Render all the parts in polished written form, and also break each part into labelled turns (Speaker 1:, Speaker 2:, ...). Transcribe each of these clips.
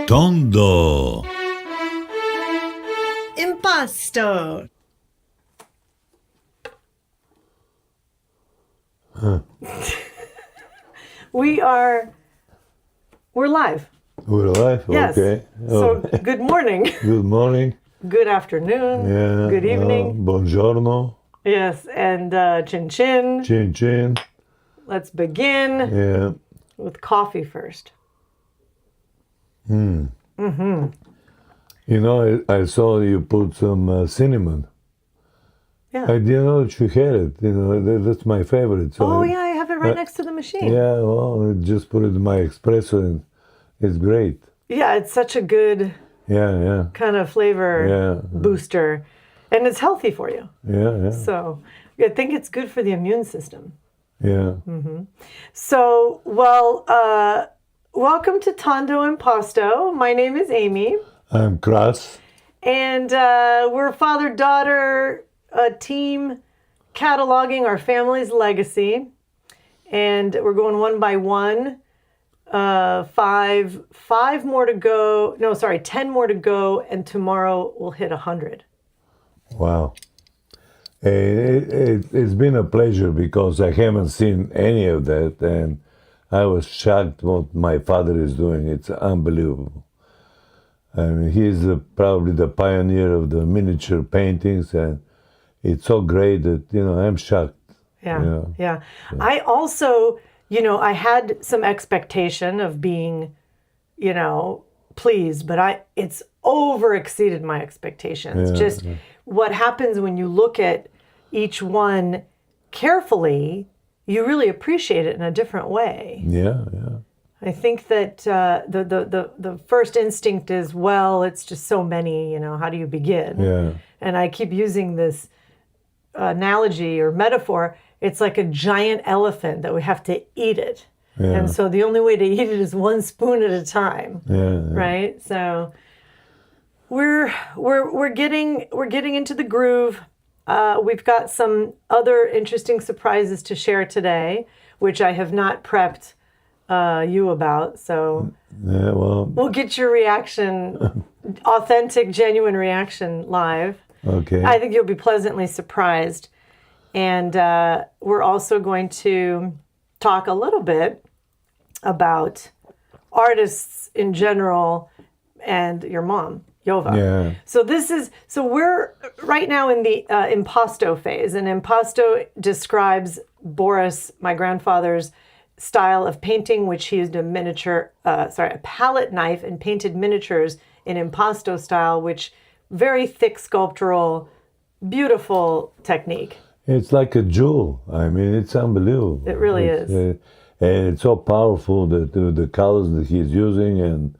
Speaker 1: Tondo
Speaker 2: Impasto. We're live.
Speaker 3: We're live?
Speaker 2: Yes.
Speaker 3: Okay.
Speaker 2: So good morning.
Speaker 3: Good morning.
Speaker 2: Good afternoon.
Speaker 3: Yeah.
Speaker 2: Good evening.
Speaker 3: Buongiorno.
Speaker 2: Yes, and chin chin.
Speaker 3: Chin chin.
Speaker 2: Let's begin
Speaker 3: Yeah.
Speaker 2: with coffee first.
Speaker 3: You know, I saw you put some cinnamon.
Speaker 2: Yeah.
Speaker 3: I didn't know that you had it. You know, that's my favorite. So
Speaker 2: Oh yeah, I have it right next to the machine.
Speaker 3: Yeah, well, I just put it in my espresso and it's great.
Speaker 2: Yeah, it's such a good
Speaker 3: Yeah.
Speaker 2: kind of flavor booster. And it's healthy for you.
Speaker 3: Yeah.
Speaker 2: So I think it's good for the immune system.
Speaker 3: Yeah.
Speaker 2: So, welcome to Tondo Impasto. My name is Amy.
Speaker 3: I'm Kras.
Speaker 2: And we're father-daughter team cataloging our family's legacy. And we're going one by one. 5 more to go. No, sorry, 10 more to go. And tomorrow we'll hit 100.
Speaker 3: Wow. It's been a pleasure because I haven't seen any of that, and I was shocked what my father is doing. It's unbelievable. I mean, he's probably the pioneer of the miniature paintings, and it's so great that, I'm shocked.
Speaker 2: Yeah. I also, I had some expectation of being, pleased, but it's over exceeded my expectations. What happens when you look at each one carefully, you really appreciate it in a different way.
Speaker 3: Yeah.
Speaker 2: I think that the first instinct is, well, it's just so many, how do you begin?
Speaker 3: Yeah.
Speaker 2: And I keep using this analogy or metaphor. It's like a giant elephant that we have to eat it. Yeah. And so the only way to eat it is one spoon at a time.
Speaker 3: Yeah.
Speaker 2: Right? So we're getting into the groove. We've got some other interesting surprises to share today, which I have not prepped you about. So we'll get your reaction, authentic, genuine reaction live.
Speaker 3: Okay.
Speaker 2: I think you'll be pleasantly surprised. And we're also going to talk a little bit about artists in general and your mom, Yova.
Speaker 3: Yeah.
Speaker 2: So we're right now in the impasto phase, and impasto describes Boris, my grandfather's style of painting, which he used a palette knife and painted miniatures in impasto style, which very thick sculptural, beautiful technique.
Speaker 3: It's like a jewel. I mean, it's unbelievable.
Speaker 2: It really is.
Speaker 3: And it's so powerful that the colors that he's using and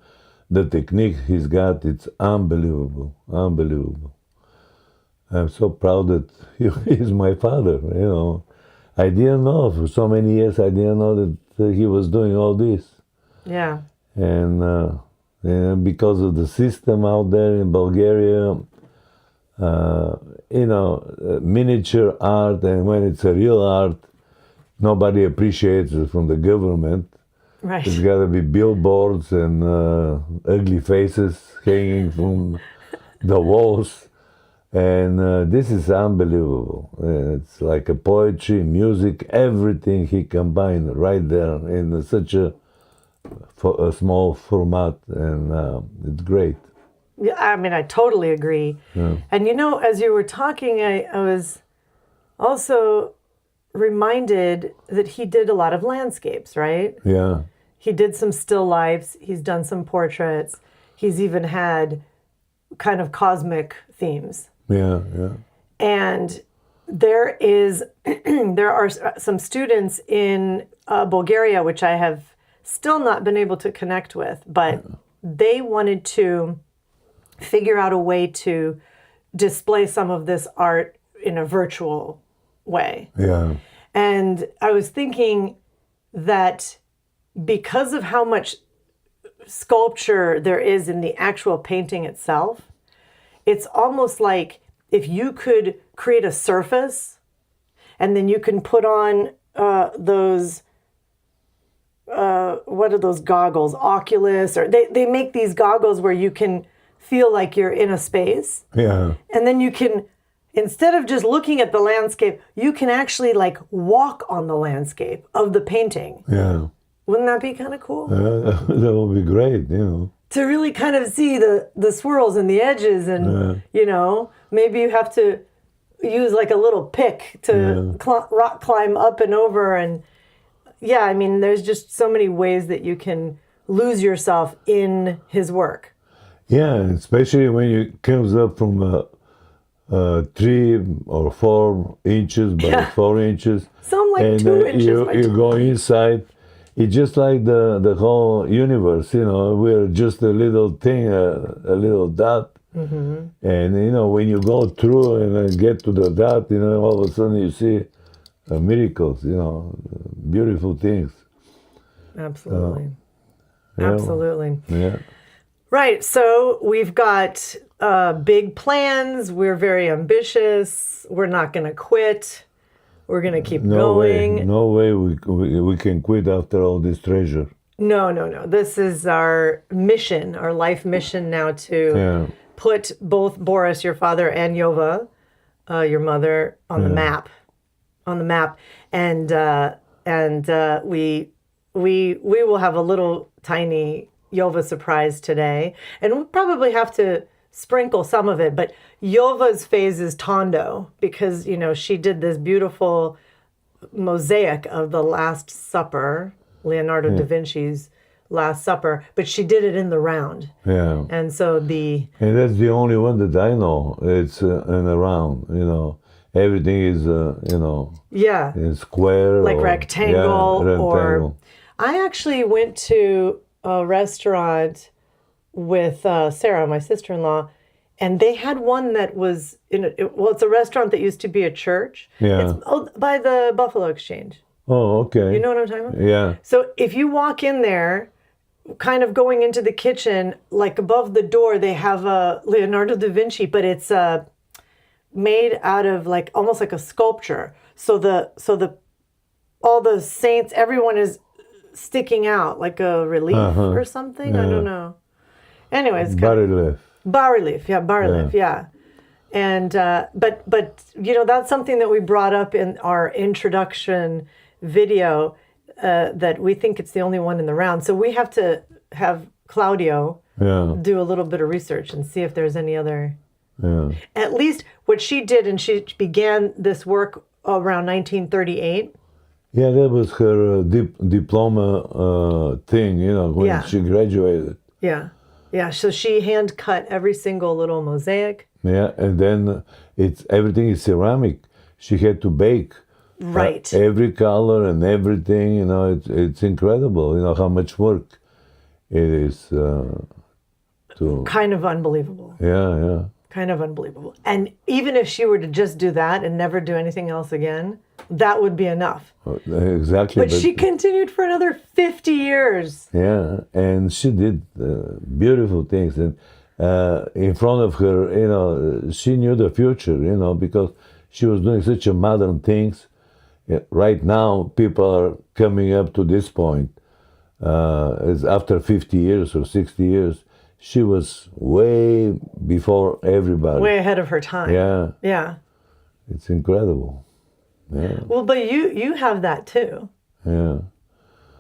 Speaker 3: the technique he's got, it's unbelievable. I'm so proud that he's my father, I didn't know for so many years, I didn't know that he was doing all this.
Speaker 2: Yeah.
Speaker 3: And because of the system out there in Bulgaria, miniature art, and when it's a real art, nobody appreciates it from the government.
Speaker 2: Right.
Speaker 3: There's got to be billboards and ugly faces hanging from the walls. And this is unbelievable. It's like a poetry, music, everything he combined right there in such a small format, and it's great.
Speaker 2: Yeah, I mean, I totally agree.
Speaker 3: Yeah.
Speaker 2: And as you were talking, I was also reminded that he did a lot of landscapes, right?
Speaker 3: Yeah.
Speaker 2: He did some still lifes. He's done some portraits. He's even had kind of cosmic themes.
Speaker 3: Yeah.
Speaker 2: And there are some students in Bulgaria, which I have still not been able to connect with, but they wanted to figure out a way to display some of this art in a virtual way.
Speaker 3: Yeah.
Speaker 2: And I was thinking that because of how much sculpture there is in the actual painting itself, it's almost like if you could create a surface and then you can put on those what are those goggles? Oculus, or they make these goggles where you can feel like you're in a space.
Speaker 3: Yeah.
Speaker 2: And then you can, instead of just looking at the landscape, you can actually like walk on the landscape of the painting.
Speaker 3: Yeah.
Speaker 2: Wouldn't that be kind of cool?
Speaker 3: That would be great, you know.
Speaker 2: To really kind of see the swirls and the edges, and you know, maybe you have to use like a little pick to rock climb up and over, and yeah, I mean, there's just so many ways that you can lose yourself in his work.
Speaker 3: Yeah, especially when it comes up from 3 or 4 inches by 4 inches.
Speaker 2: Some like
Speaker 3: and
Speaker 2: 2 inches
Speaker 3: you,
Speaker 2: by
Speaker 3: you
Speaker 2: 2
Speaker 3: go inside. It's just like the whole universe, you know. We're just a little thing, a little dot. Mm-hmm. And, you know, when you go through and then get to the dot, you know, all of a sudden you see miracles, you know, beautiful things.
Speaker 2: Absolutely.
Speaker 3: Yeah.
Speaker 2: Absolutely.
Speaker 3: Yeah.
Speaker 2: Right. So we've got big plans. We're very ambitious. We're not going to quit. We're going to keep going.
Speaker 3: No way we can quit after all this treasure.
Speaker 2: No. This is our mission, our life mission now to put both Boris, your father, and Yova, your mother, on the map. On the map. And we will have a little tiny Yova surprise today. And we'll probably have to sprinkle some of it, but Yova's phase is Tondo, because, you know, she did this beautiful mosaic of the Last Supper, Leonardo da Vinci's Last Supper, but she did it in the round.
Speaker 3: Yeah.
Speaker 2: And so
Speaker 3: and that's the only one that I know. It's in a round, you know. Everything is, you know, in square.
Speaker 2: Like
Speaker 3: or,
Speaker 2: rectangle.
Speaker 3: rectangle.
Speaker 2: Or I actually went to a restaurant with Sarah, my sister-in-law, and they had one that was it's a restaurant that used to be a church.
Speaker 3: Yeah.
Speaker 2: It's by the Buffalo Exchange.
Speaker 3: Oh, okay.
Speaker 2: You know what I'm talking about?
Speaker 3: Yeah.
Speaker 2: So if you walk in there, kind of going into the kitchen, like above the door, they have a Leonardo da Vinci, but it's made out of like almost like a sculpture. So all the saints, everyone is sticking out like a relief or something. I don't know. Anyways, bas-relief, yeah. And but you know, that's something that we brought up in our introduction video, that we think it's the only one in the round. So we have to have Claudio do a little bit of research and see if there's any other.
Speaker 3: Yeah.
Speaker 2: At least what she did, and she began this work around 1938.
Speaker 3: Yeah, that was her diploma thing, you know, when she graduated.
Speaker 2: Yeah, so she hand cut every single little mosaic.
Speaker 3: Yeah, and then everything is ceramic. She had to bake.
Speaker 2: Right.
Speaker 3: Every color and everything, you know, it's incredible, you know, how much work it is to...
Speaker 2: Kind of unbelievable.
Speaker 3: Yeah.
Speaker 2: Kind of unbelievable. And even if she were to just do that and never do anything else again, that would be enough.
Speaker 3: Exactly.
Speaker 2: But she continued for another 50 years.
Speaker 3: Yeah, and she did beautiful things. And in front of her, you know, she knew the future, you know, because she was doing such a modern things. Right now, people are coming up to this point. It's after 50 years or 60 years. She was way before everybody.
Speaker 2: Way ahead of her time. Yeah.
Speaker 3: It's incredible. Yeah.
Speaker 2: Well, but you have that too.
Speaker 3: Yeah.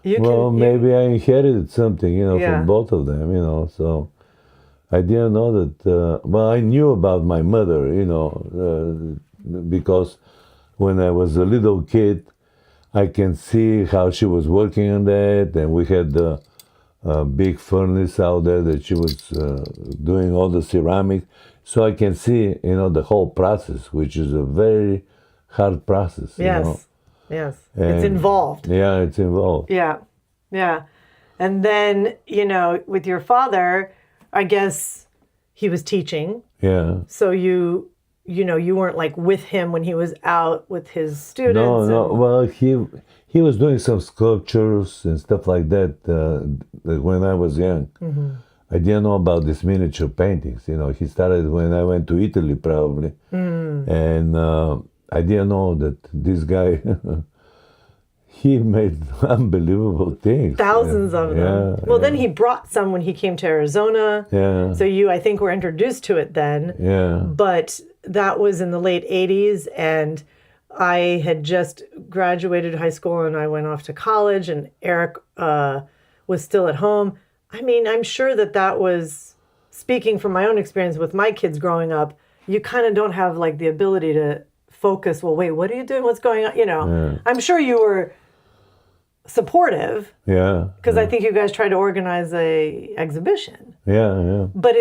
Speaker 3: Maybe I inherited something, you know, from both of them, you know. So I didn't know that. I knew about my mother, you know, because when I was a little kid, I can see how she was working on that, and we had the big furnace out there that she was doing all the ceramic. So I can see, you know, the whole process, which is a very hard process.
Speaker 2: Yes.
Speaker 3: You know?
Speaker 2: Yes. It's involved.
Speaker 3: Yeah, it's involved.
Speaker 2: Yeah. And then, you know, with your father, I guess he was teaching.
Speaker 3: Yeah.
Speaker 2: So you weren't like with him when he was out with his students.
Speaker 3: No. Well, he was doing some sculptures and stuff like that when I was young. Mm-hmm. I didn't know about these miniature paintings. You know, he started when I went to Italy, probably. And I didn't know that this guy, he made unbelievable things.
Speaker 2: Thousands of them.
Speaker 3: Yeah,
Speaker 2: Well, then he brought some when he came to Arizona.
Speaker 3: yeah,
Speaker 2: So you, I think, were introduced to it then.
Speaker 3: yeah,
Speaker 2: But that was in the late 80s, and I had just graduated high school and I went off to college, and Eric was still at home. I mean, I'm sure that that was, speaking from my own experience with my kids growing up, you kind of don't have like the ability to focus. Well, wait, what are you doing? What's going on? You know,
Speaker 3: Yeah.
Speaker 2: I'm sure you were supportive
Speaker 3: yeah,
Speaker 2: because I think you guys tried to organize a exhibition.
Speaker 3: yeah.
Speaker 2: But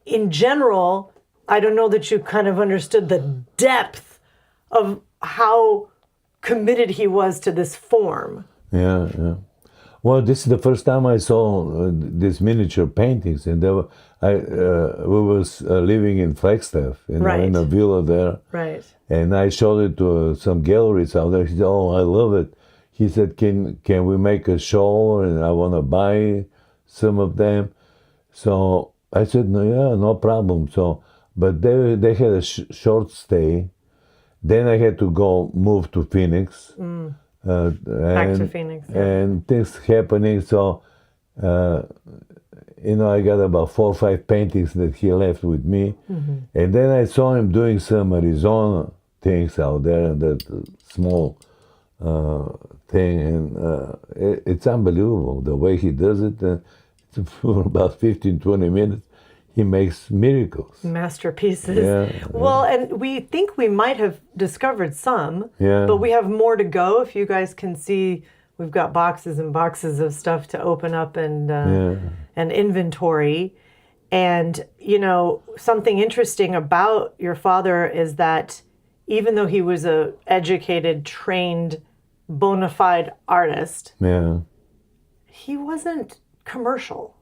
Speaker 2: in general, I don't know that you kind of understood the depth of how committed he was to this form.
Speaker 3: Yeah, yeah. Well, this is the first time I saw these miniature paintings, and we was living in Flagstaff, in
Speaker 2: Right.
Speaker 3: a villa there,
Speaker 2: Right.
Speaker 3: and I showed it to some galleries out there. He said, "Oh, I love it." He said, "Can we make a show? And I want to buy some of them." So I said, "No, yeah, no problem." So, but they had a short stay. Then I had to move to Phoenix.
Speaker 2: Back to Phoenix. Yeah.
Speaker 3: And things happening. So, I got about 4 or 5 paintings that he left with me.
Speaker 2: Mm-hmm.
Speaker 3: And then I saw him doing some Arizona things out there, and that small thing. And it's unbelievable the way he does it. For about 15, 20 minutes, he makes miracles.
Speaker 2: Masterpieces.
Speaker 3: Yeah,
Speaker 2: well, and we think we might have discovered some,
Speaker 3: Yeah.
Speaker 2: but we have more to go. If you guys can see, we've got boxes and boxes of stuff to open up and inventory. And, something interesting about your father is that even though he was a educated, trained, bona fide artist,
Speaker 3: Yeah.
Speaker 2: he wasn't commercial.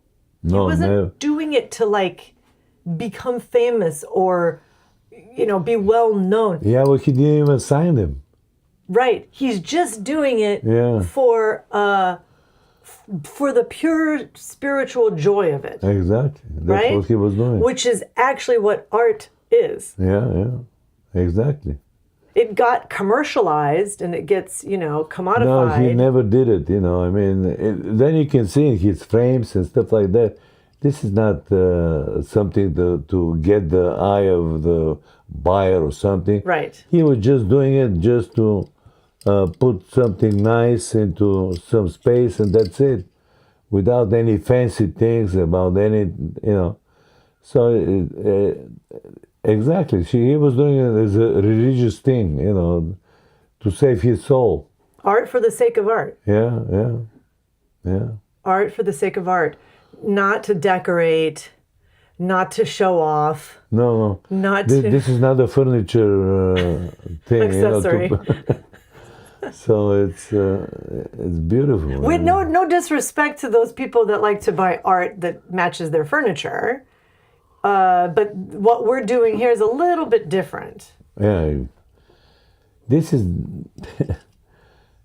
Speaker 3: No,
Speaker 2: He wasn't
Speaker 3: never.
Speaker 2: doing it to like become famous or, be well known.
Speaker 3: Yeah, well, he didn't even sign them.
Speaker 2: Right. He's just doing it
Speaker 3: Yeah.
Speaker 2: for the pure spiritual joy of it,
Speaker 3: Exactly. That's
Speaker 2: right?
Speaker 3: what he was doing.
Speaker 2: Which is actually what art is.
Speaker 3: Yeah. Exactly.
Speaker 2: It got commercialized and it gets, commodified.
Speaker 3: No, he never did it, I mean, then you can see in his frames and stuff like that, this is not something to get the eye of the buyer or something.
Speaker 2: Right.
Speaker 3: He was just doing it just to put something nice into some space, and that's it, without any fancy things about any, So, exactly, he was doing it as a religious thing, to save his soul.
Speaker 2: Art for the sake of art.
Speaker 3: Yeah.
Speaker 2: Art for the sake of art. Not to decorate, not to show off,
Speaker 3: No.
Speaker 2: not
Speaker 3: This,
Speaker 2: to...
Speaker 3: this is not a furniture thing.
Speaker 2: Accessory.
Speaker 3: So it's beautiful.
Speaker 2: With no disrespect to those people that like to buy art that matches their furniture, but what we're doing here is a little bit different.
Speaker 3: Yeah. This is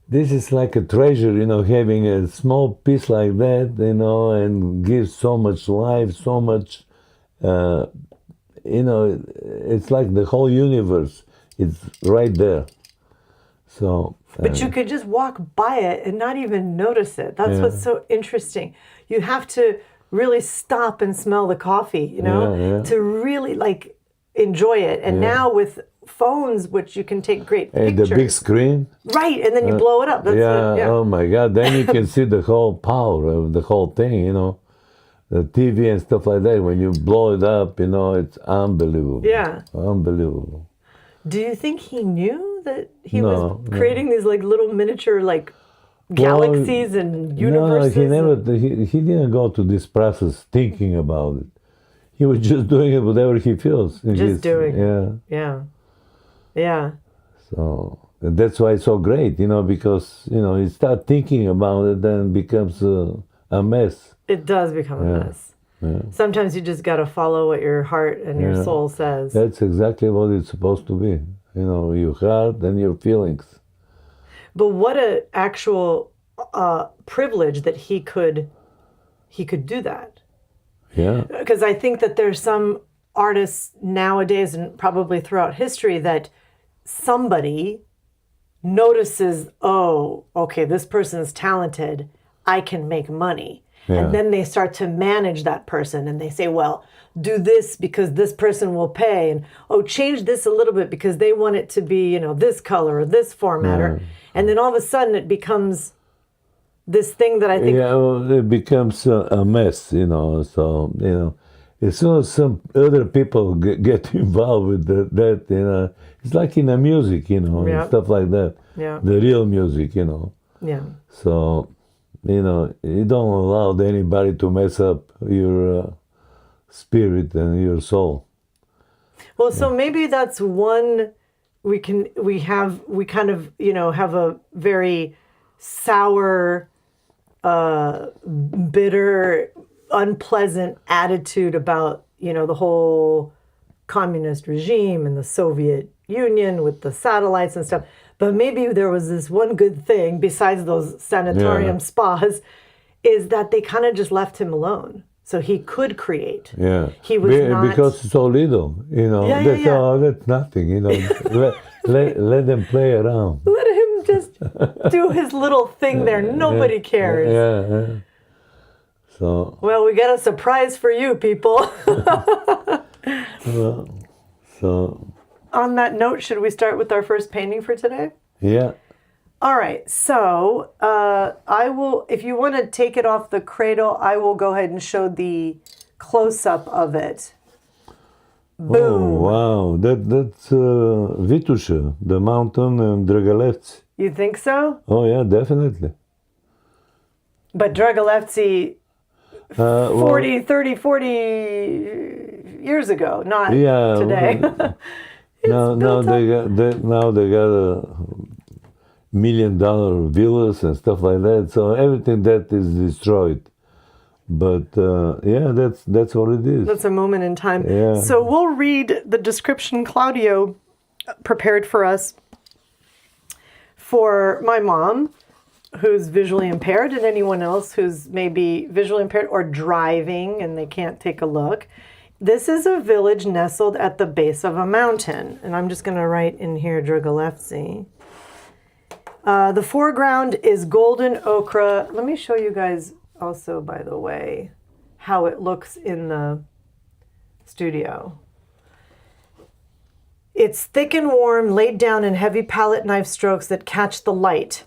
Speaker 3: this is like a treasure, having a small piece like that, and gives so much life, so much, it's like the whole universe. It's right there. So.
Speaker 2: But you could just walk by it and not even notice it. That's what's so interesting. You have to really stop and smell the coffee, to really like enjoy it. And now with phones, which you can take great
Speaker 3: And
Speaker 2: pictures.
Speaker 3: the big screen.
Speaker 2: Right, and then you blow it up. That's
Speaker 3: Oh my God! Then you can see the whole power of the whole thing. The TV and stuff like that. When you blow it up, it's unbelievable.
Speaker 2: Yeah.
Speaker 3: Unbelievable.
Speaker 2: Do you think he knew that he
Speaker 3: No,
Speaker 2: was creating these like little miniature like galaxies and universes?
Speaker 3: No, he never. He didn't go to this process thinking about it. He was just doing it whatever he feels.
Speaker 2: Just doing it.
Speaker 3: Yeah.
Speaker 2: Yeah.
Speaker 3: So that's why it's so great, because you start thinking about it, then it becomes a mess.
Speaker 2: It does become a mess.
Speaker 3: Yeah.
Speaker 2: Sometimes you just got to follow what your heart and your soul says.
Speaker 3: That's exactly what it's supposed to be. Your heart and your feelings.
Speaker 2: But what an actual privilege that he could do that.
Speaker 3: Yeah.
Speaker 2: Because I think that there's some artists nowadays and probably throughout history that somebody notices, oh, okay, this person is talented, I can make money.
Speaker 3: Yeah.
Speaker 2: And then they start to manage that person and they say, well, do this because this person will pay. And, oh, change this a little bit because they want it to be, you know, this color or this format. And then all of a sudden it becomes this thing that I think...
Speaker 3: Yeah, well, it becomes a mess, you know. So, you know, as soon as some other people get involved with that, you know, it's like in the music, you know, and stuff like that.
Speaker 2: Yeah.
Speaker 3: The real music, you know.
Speaker 2: Yeah.
Speaker 3: So, you know, you don't allow anybody to mess up your spirit and your soul.
Speaker 2: Well, so maybe that's one we kind of, you know, have a very sour, bitter, unpleasant attitude about, you know, the whole communist regime and the Soviet Union with the satellites and stuff. But maybe there was this one good thing besides those sanatorium spas, is that they kind of just left him alone. So he could create.
Speaker 3: Yeah.
Speaker 2: He was not...
Speaker 3: Because it's so little, you know. Oh, that's nothing, you know. let them play around.
Speaker 2: Let him just do his little thing there. Nobody cares.
Speaker 3: Yeah. So...
Speaker 2: Well, we got a surprise for you, people.
Speaker 3: So...
Speaker 2: On that note, should we start with our first painting for today?
Speaker 3: Yeah.
Speaker 2: All right. So I will, if you want to take it off the cradle, I will go ahead and show the close-up of it. Boom.
Speaker 3: Oh, wow. That's Vitusha, the mountain in Dragalevci.
Speaker 2: You think so?
Speaker 3: Oh, yeah, definitely.
Speaker 2: But Dragalevci 40 years ago, not today.
Speaker 3: Now they got a $1 million villas and stuff like that. So everything that is destroyed. But yeah, that's what it is.
Speaker 2: That's a moment in time.
Speaker 3: Yeah.
Speaker 2: So we'll read the description Claudio prepared for us for my mom, who's visually impaired, and anyone else who's maybe visually impaired or driving and they can't take a look. This is a village nestled at the base of a mountain. And I'm just going to write in here, Dragalevci. The foreground is golden ochre. Let me show you guys also, by the way, how it looks in the studio. It's thick and warm, laid down in heavy palette knife strokes that catch the light.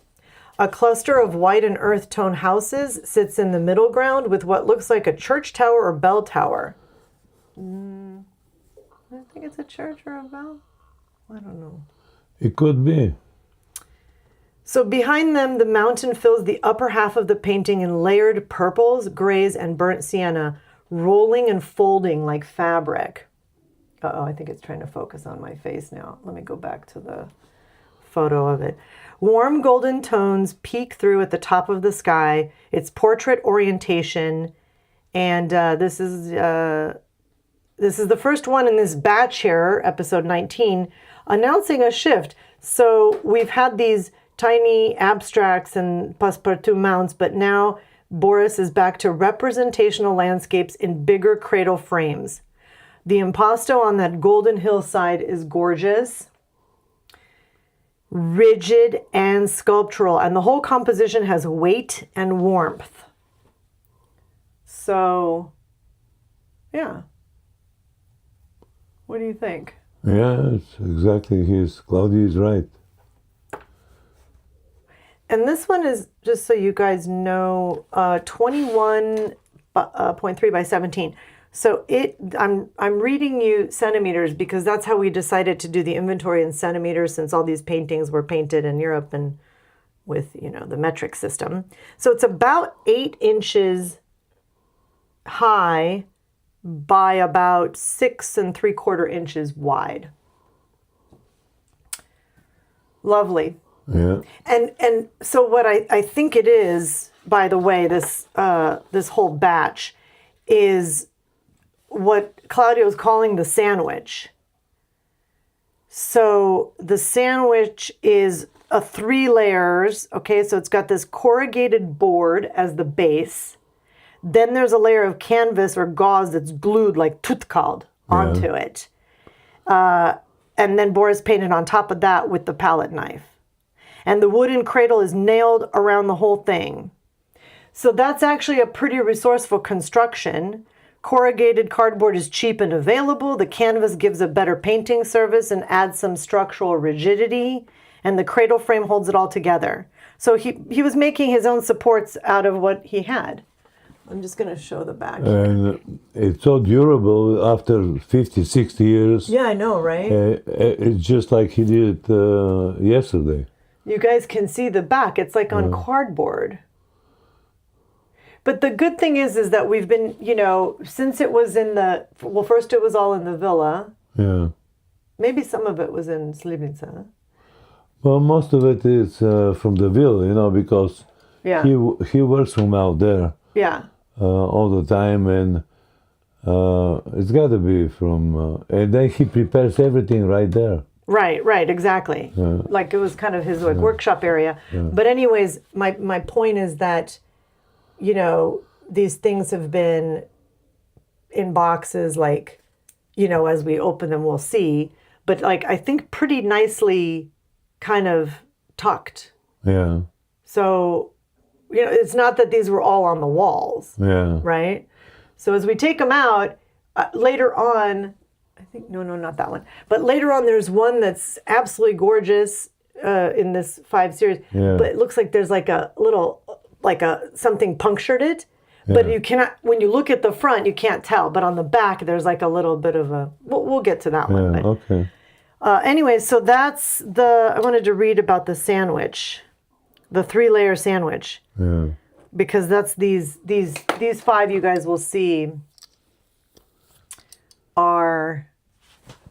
Speaker 2: A cluster of white and earth tone houses sits in the middle ground with what looks like a church tower or bell tower. I think it's a church or a bell. I don't know.
Speaker 3: It could be.
Speaker 2: So behind them, the mountain fills the upper half of the painting in layered purples, grays, and burnt sienna, rolling and folding like fabric. Uh-oh, I think it's trying to focus on my face now. Let me go back to the photo of it. Warm golden tones peek through at the top of the sky. It's portrait orientation, and this is the first one in this batch here, episode 19, announcing a shift. So we've had these tiny abstracts and passe-partout mounts, but now Boris is back to representational landscapes in bigger cradle frames. The impasto on that golden hillside is gorgeous, rigid and sculptural, and the whole composition has weight and warmth. So, yeah. What do you think?
Speaker 3: Yeah, it's exactly. Claudio is right.
Speaker 2: And this one is, just so you guys know, 21.3 by 17. So I'm reading you centimeters because that's how we decided to do the inventory in centimeters, since all these paintings were painted in Europe and with, you know, the metric system. So it's about 8 inches high by about 6 3/4 inches wide. Lovely.
Speaker 3: Yeah.
Speaker 2: And so what I think it is, by the way, this whole batch is what Claudio's calling the sandwich. So the sandwich is 3 layers. Okay, so it's got this corrugated board as the base. Then there's a layer of canvas or gauze that's glued like tutkal onto it. And then Boris painted on top of that with the palette knife. And the wooden cradle is nailed around the whole thing. So that's actually a pretty resourceful construction. Corrugated cardboard is cheap and available. The canvas gives a better painting service and adds some structural rigidity. And the cradle frame holds it all together. So he was making his own supports out of what he had. I'm just going to show the back.
Speaker 3: And it's so durable after 50, 60 years.
Speaker 2: Yeah, I know, right?
Speaker 3: It's just like he did yesterday.
Speaker 2: You guys can see the back. It's like on cardboard. But the good thing is that we've been, since it was in first it was all in the villa.
Speaker 3: Yeah.
Speaker 2: Maybe some of it was in Slivnica.
Speaker 3: Well, most of it is from the villa, because he works from out there.
Speaker 2: Yeah.
Speaker 3: All the time, and it's got to be from. And then he prepares everything right there.
Speaker 2: Right, exactly.
Speaker 3: Yeah.
Speaker 2: Like it was kind of his workshop area. Yeah. But anyways, my point is that, these things have been in boxes, like, as we open them, we'll see. But like, I think pretty nicely kind of tucked.
Speaker 3: Yeah.
Speaker 2: So, it's not that these were all on the walls.
Speaker 3: Yeah.
Speaker 2: Right? So as we take them out, later on, I think, no, not that one. But later on, there's one that's absolutely gorgeous in this 5 series.
Speaker 3: Yeah.
Speaker 2: But it looks like there's like a little, something punctured it. Yeah. But you cannot, when you look at the front, you can't tell. But on the back, there's like a little bit of a, we'll get to that one. But,
Speaker 3: okay.
Speaker 2: Anyway, so that's I wanted to read about the sandwich. The 3-layer sandwich.
Speaker 3: Yeah.
Speaker 2: Because that's these 5 you guys will see are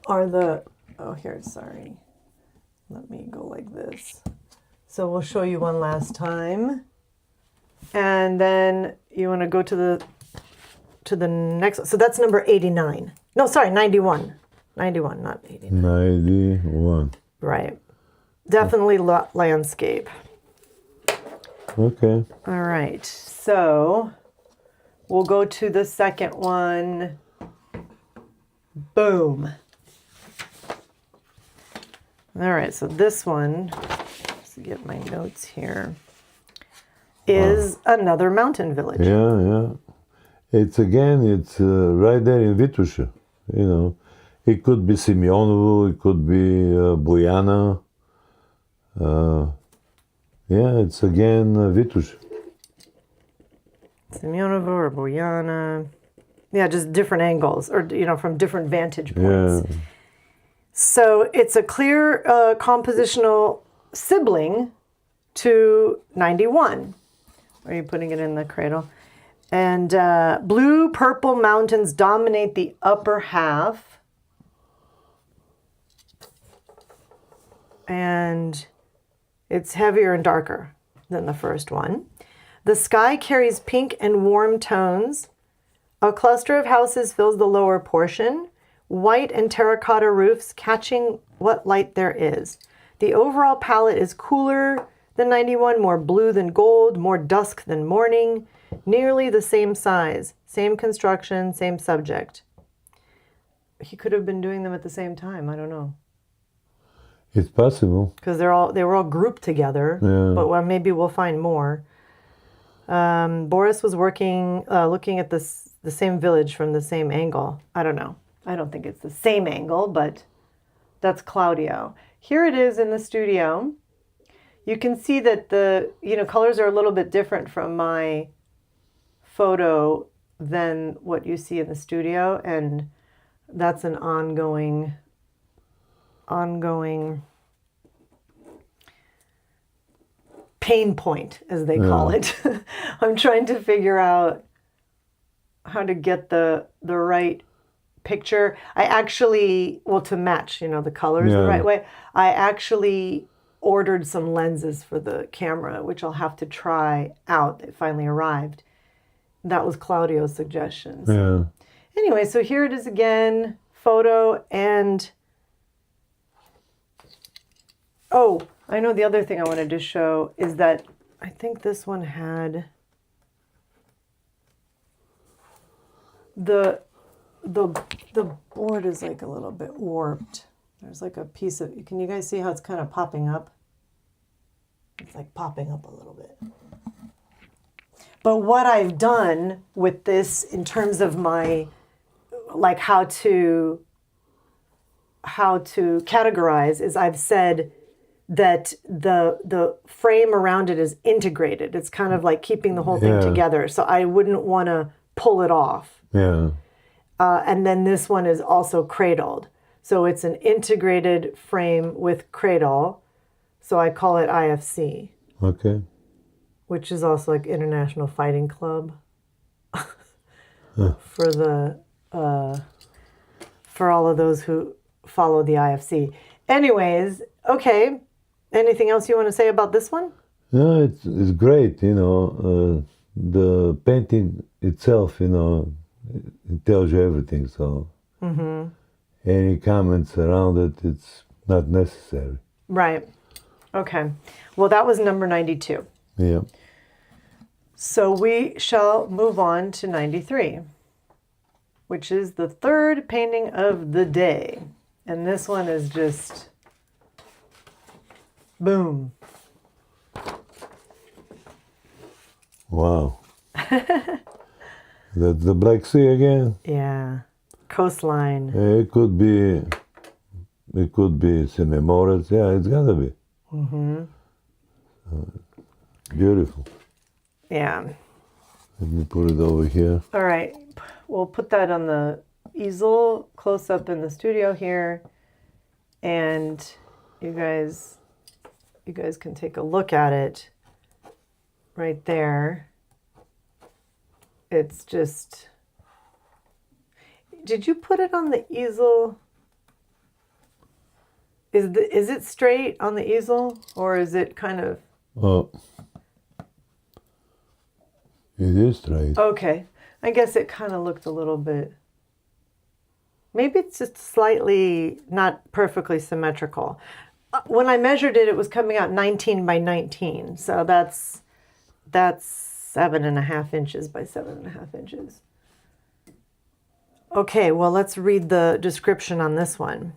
Speaker 2: the, sorry. Let me go like this. So we'll show you one last time. And then you want to go to the next one. So that's number 89. No, sorry, 91. 91, not 89.
Speaker 3: 91.
Speaker 2: Right. Definitely landscape.
Speaker 3: Okay.
Speaker 2: All right. So we'll go to the second one. Boom. All right. So this one, let's get my notes here, is another mountain village.
Speaker 3: Yeah. It's right there in Vituša. It could be Simeonovo, it could be Bojana. It's again Vituša.
Speaker 2: Simeonovo or Bojana. Yeah, just different angles or, from different vantage points. Yeah. So it's a clear compositional sibling to 91. Are you putting it in the cradle? And blue-purple mountains dominate the upper half. And it's heavier and darker than the first one. The sky carries pink and warm tones. A cluster of houses fills the lower portion, white and terracotta roofs catching what light there is. The overall palette is cooler than 91, more blue than gold, more dusk than morning, nearly the same size, same construction, same subject. He could have been doing them at the same time, I don't know.
Speaker 3: It's possible.
Speaker 2: Because they were all grouped together, but maybe we'll find more. Boris was looking at the same village from the same angle. I don't know. I don't think it's the same angle, but that's Claudio. Here it is in the studio. You can see that the colors are a little bit different from my photo than what you see in the studio, and that's an ongoing pain point, as they call it. I'm trying to figure out how to get the right picture. I actually, to match, the colors the right way, I actually ordered some lenses for the camera, which I'll have to try out. They finally arrived. That was Claudio's suggestions.
Speaker 3: Yeah.
Speaker 2: Anyway, so here it is again, photo, and I know the other thing I wanted to show is that I think this one had the board is like a little bit warped. There's like a piece of, can you guys see how it's kind of popping up? It's like popping up a little bit. But what I've done with this in terms of my, like how to categorize is I've said that the frame around it is integrated. It's kind of like keeping the whole thing together. So I wouldn't want to pull it off.
Speaker 3: Yeah.
Speaker 2: And then this one is also cradled. So it's an integrated frame with cradle. So I call it IFC.
Speaker 3: Okay.
Speaker 2: Which is also like International Fighting Club for the for all of those who follow the IFC. Anyways, okay. Anything else you want to say about this one?
Speaker 3: No, it's great. The painting itself, it tells you everything. So any comments around it, it's not necessary.
Speaker 2: Right. Okay. Well, that was number 92.
Speaker 3: Yeah.
Speaker 2: So we shall move on to 93, which is the third painting of the day. And this one is just boom.
Speaker 3: Wow. That's the Black Sea again?
Speaker 2: Yeah. Coastline.
Speaker 3: It could be Cinemores. Yeah, it's gotta be. Beautiful.
Speaker 2: Yeah.
Speaker 3: Let me put it over here.
Speaker 2: All right. We'll put that on the easel close up in the studio here. And you guys can take a look at it right there. It's just, did you put it on the easel? Is it straight on the easel or is it kind of?
Speaker 3: Oh, it is straight.
Speaker 2: Okay. I guess it kind of looked a little bit, maybe it's just slightly not perfectly symmetrical. When I measured it, it was coming out 19 by 19. So that's 7.5 inches by 7.5 inches. Okay, well, let's read the description on this one.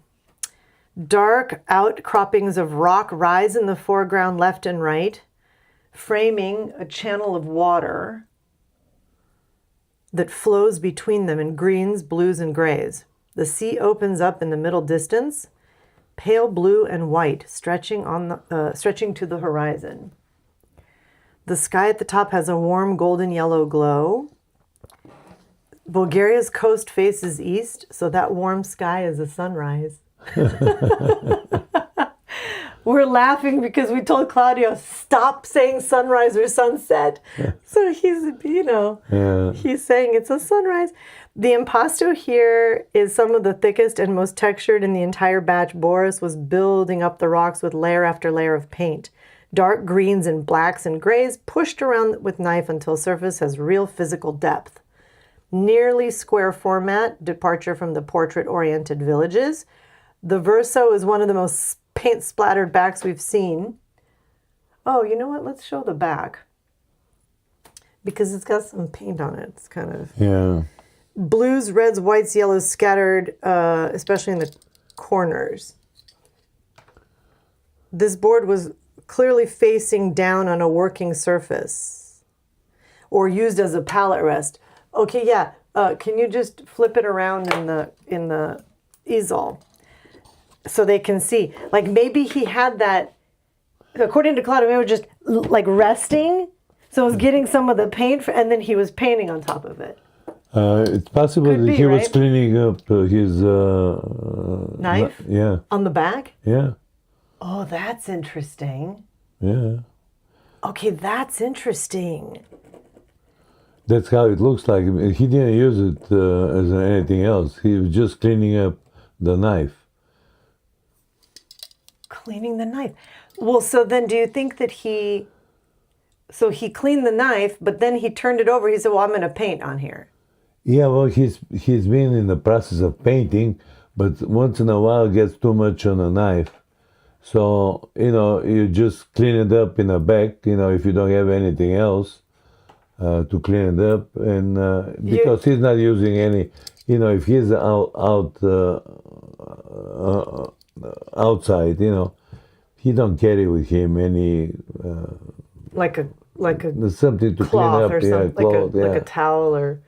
Speaker 2: Dark outcroppings of rock rise in the foreground left and right, framing a channel of water that flows between them in greens, blues, and grays. The sea opens up in the middle distance, pale blue and white, stretching to the horizon. The sky at the top has a warm golden yellow glow. Bulgaria's coast faces east, so that warm sky is a sunrise. We're laughing because we told Claudio, stop saying sunrise or sunset. So he's, he's saying it's a sunrise. The impasto here is some of the thickest and most textured in the entire batch. Boris was building up the rocks with layer after layer of paint. Dark greens and blacks and grays pushed around with knife until surface has real physical depth. Nearly square format, departure from the portrait-oriented villages. The verso is one of the most paint-splattered backs we've seen. Oh, you know what? Let's show the back. Because it's got some paint on it. It's kind of...
Speaker 3: Yeah.
Speaker 2: Blues, reds, whites, yellows scattered, especially in the corners. This board was clearly facing down on a working surface or used as a pallet rest. Okay, yeah. Can you just flip it around in the easel so they can see? Like maybe he had that, according to Claude, maybe it was just like resting. So it was getting some of the paint and then he was painting on top of it.
Speaker 3: It's possible that he was cleaning up his
Speaker 2: knife.
Speaker 3: Yeah.
Speaker 2: On the back.
Speaker 3: Yeah.
Speaker 2: Oh, that's interesting.
Speaker 3: Yeah.
Speaker 2: Okay, that's interesting.
Speaker 3: That's how it looks like. He didn't use it as anything else. He was just cleaning up the knife.
Speaker 2: Cleaning the knife. Well, so then do you think that he cleaned the knife, but then he turned it over. He said, well, I'm going to paint on here. Yeah,
Speaker 3: well, he's been in the process of painting, but once in a while gets too much on a knife. So, you just clean it up in a bag, if you don't have anything else to clean it up. And because he's not using any, if he's outside, he don't carry with him any
Speaker 2: like a
Speaker 3: something to
Speaker 2: cloth
Speaker 3: clean up,
Speaker 2: or something,
Speaker 3: cloth,
Speaker 2: like a towel or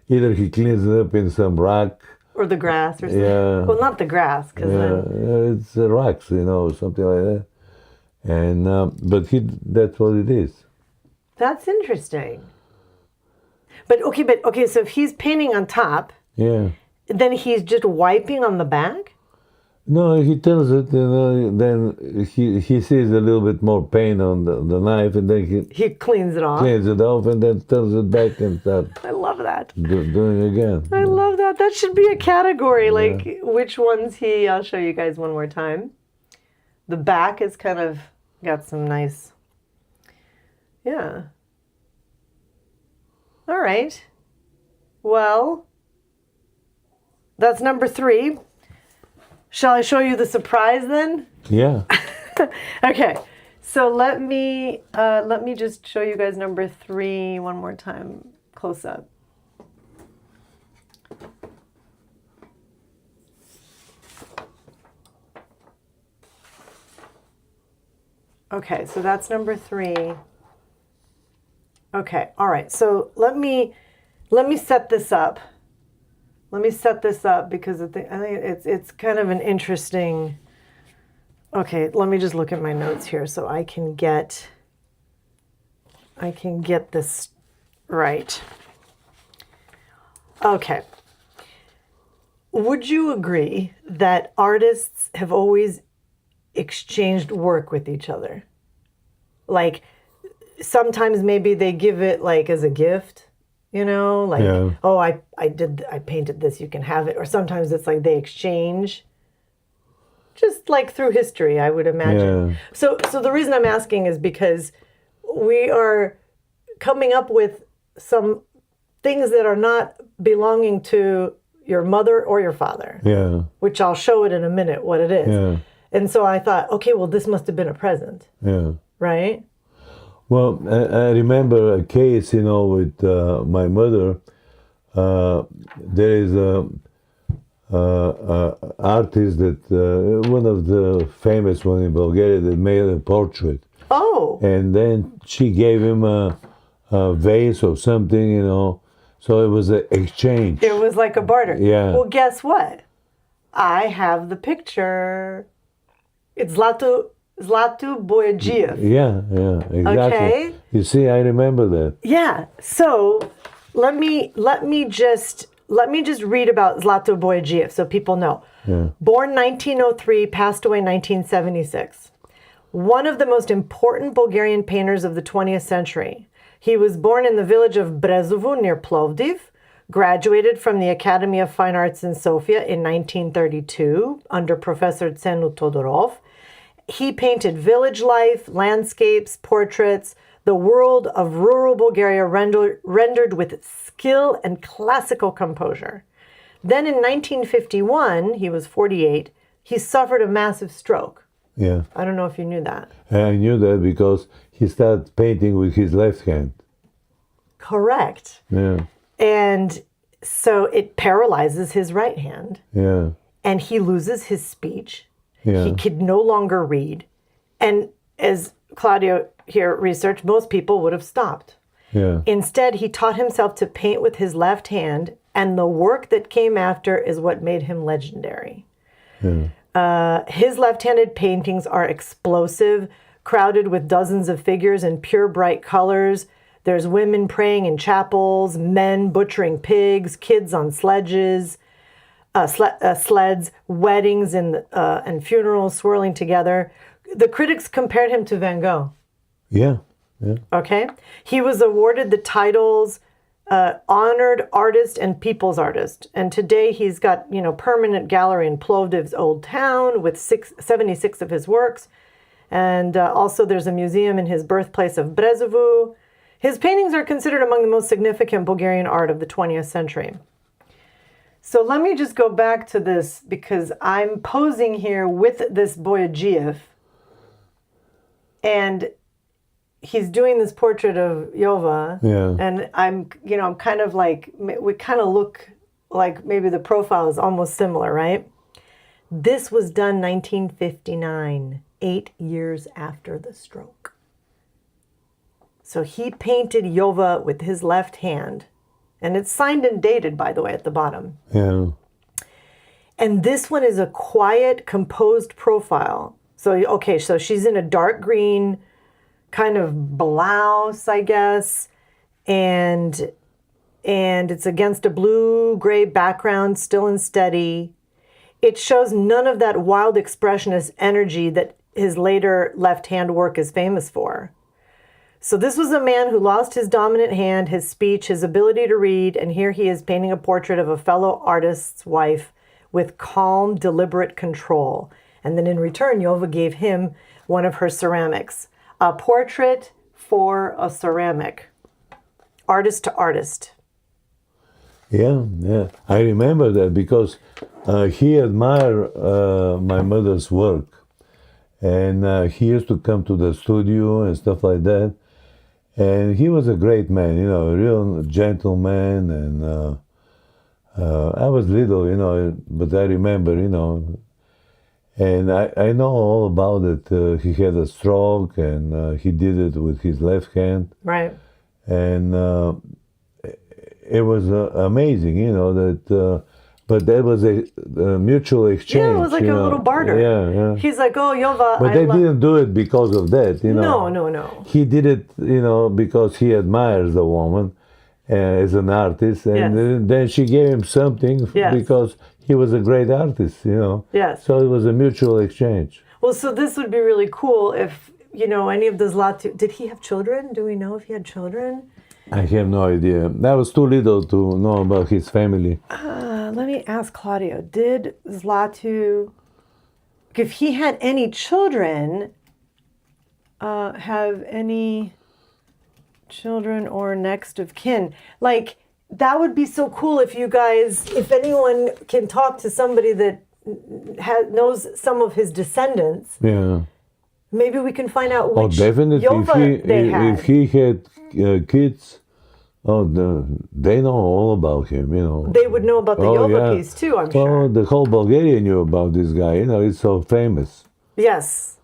Speaker 3: Either he cleans it up in some rock.
Speaker 2: Or the grass or something.
Speaker 3: Yeah.
Speaker 2: Well, not the grass, because then...
Speaker 3: It's rocks, something like that. And but that's what it is.
Speaker 2: That's interesting. But okay, so if he's painting on top, then he's just wiping on the back?
Speaker 3: No, he tells it, then he sees a little bit more paint on the knife, and then
Speaker 2: he cleans it off.
Speaker 3: Cleans it off, and then turns it back and starts.
Speaker 2: I love that.
Speaker 3: Doing it again.
Speaker 2: I love that. That should be a category, like which ones I'll show you guys one more time. The back is kind of got some nice, All right. Well, that's number 3. Shall I show you the surprise then?
Speaker 3: Yeah.
Speaker 2: Okay. So let me just show you guys number 3 one more time, close up. Okay, so that's number 3. Okay, all right. So let me set this up. Let me set this up because I think it's kind of an interesting. Okay, let me just look at my notes here so I can get this right. Okay. Would you agree that artists have always exchanged work with each other? Like sometimes maybe they give it like as a gift, oh, I painted this, you can have it. Or sometimes it's like they exchange. Just like through history, I would imagine.
Speaker 3: Yeah.
Speaker 2: So the reason I'm asking is because we are coming up with some things that are not belonging to your mother or your father.
Speaker 3: Yeah.
Speaker 2: Which I'll show it in a minute what it is.
Speaker 3: Yeah.
Speaker 2: And so I thought, okay, well, this must have been a present.
Speaker 3: Yeah.
Speaker 2: Right?
Speaker 3: Well, I remember a case, with my mother. There is a artist that one of the famous one in Bulgaria that made a portrait.
Speaker 2: Oh.
Speaker 3: And then she gave him a vase or something, So it was an exchange.
Speaker 2: It was like a barter.
Speaker 3: Yeah.
Speaker 2: Well, guess what? I have the picture. It's Zlatu Boyagiev.
Speaker 3: Yeah, exactly.
Speaker 2: Okay.
Speaker 3: You see, I remember that.
Speaker 2: Yeah. So let me just read about Zlatu Boyagiev so people know.
Speaker 3: Yeah.
Speaker 2: Born 1903, passed away 1976. One of the most important Bulgarian painters of the 20th century. He was born in the village of Brezovo near Plovdiv, graduated from the Academy of Fine Arts in Sofia in 1932 under Professor Tsenu Todorov. He painted village life, landscapes, portraits, the world of rural Bulgaria rendered with skill and classical composure. Then in 1951, he was 48, he suffered a massive stroke.
Speaker 3: Yeah.
Speaker 2: I don't know if you knew that.
Speaker 3: I knew that because he started painting with his left hand.
Speaker 2: Correct.
Speaker 3: Yeah.
Speaker 2: And so it paralyzes his right hand.
Speaker 3: Yeah.
Speaker 2: And he loses his speech.
Speaker 3: Yeah.
Speaker 2: He could no longer read. And as Claudio here researched, most people would have stopped.
Speaker 3: Yeah.
Speaker 2: Instead, he taught himself to paint with his left hand, and the work that came after is what made him legendary.
Speaker 3: Yeah.
Speaker 2: His left-handed paintings are explosive, crowded with dozens of figures in pure bright colors. There's women praying in chapels, men butchering pigs, kids on sleds, weddings and funerals swirling together. The critics compared him to Van Gogh.
Speaker 3: Yeah. Yeah.
Speaker 2: Okay? He was awarded the titles honored artist and people's artist. And today he's got, permanent gallery in Plovdiv's old town with 76 of his works. And also there's a museum in his birthplace of Brezovo. His paintings are considered among the most significant Bulgarian art of the 20th century. So let me just go back to this because I'm posing here with this Boyagiev. And he's doing this portrait of Yova.
Speaker 3: Yeah.
Speaker 2: And I'm kind of like, we kind of look like maybe the profile is almost similar, right? This was done 1959. 8 years after the stroke. So he painted Yova with his left hand. And it's signed and dated, by the way, at the bottom.
Speaker 3: Yeah.
Speaker 2: And this one is a quiet, composed profile. So, okay, so she's in a dark green kind of blouse, I guess. And it's against a blue-gray background, still and steady. It shows none of that wild expressionist energy that his later left-hand work is famous for. So this was a man who lost his dominant hand, his speech, his ability to read, and here he is painting a portrait of a fellow artist's wife with calm, deliberate control. And then in return, Yova gave him one of her ceramics. A portrait for a ceramic. Artist to artist.
Speaker 3: Yeah, yeah. I remember that because he admired my mother's work. And he used to come to the studio and stuff like that. And he was a great man, a real gentleman. And I was little, but I remember, and I know all about it. He had a stroke and he did it with his left hand.
Speaker 2: Right.
Speaker 3: And it was amazing, that... But that was a mutual exchange.
Speaker 2: Yeah, it was like a little barter.
Speaker 3: Yeah, yeah.
Speaker 2: He's like, oh, Yova,
Speaker 3: But they didn't do it because of that,
Speaker 2: No.
Speaker 3: He did it, because he admires the woman as an artist. And then she gave him something because he was a great artist,
Speaker 2: Yes.
Speaker 3: So it was a mutual exchange.
Speaker 2: Well, so this would be really cool if, any of the Zlatu... Did he have children? Do we know if he had children?
Speaker 3: I have no idea. I was too little to know about his family.
Speaker 2: Let me ask Claudio. Did Zlatu, if he had any children, have any children or next of kin? Like, that would be so cool if you guys, if anyone can talk to somebody that knows some of his descendants.
Speaker 3: Yeah.
Speaker 2: Maybe we can find out which
Speaker 3: definitely.
Speaker 2: Yova they had.
Speaker 3: If he had kids, they know all about him,
Speaker 2: They would know about the Yova piece too, I'm sure.
Speaker 3: Oh, the whole Bulgaria knew about this guy. He's so famous.
Speaker 2: Yes.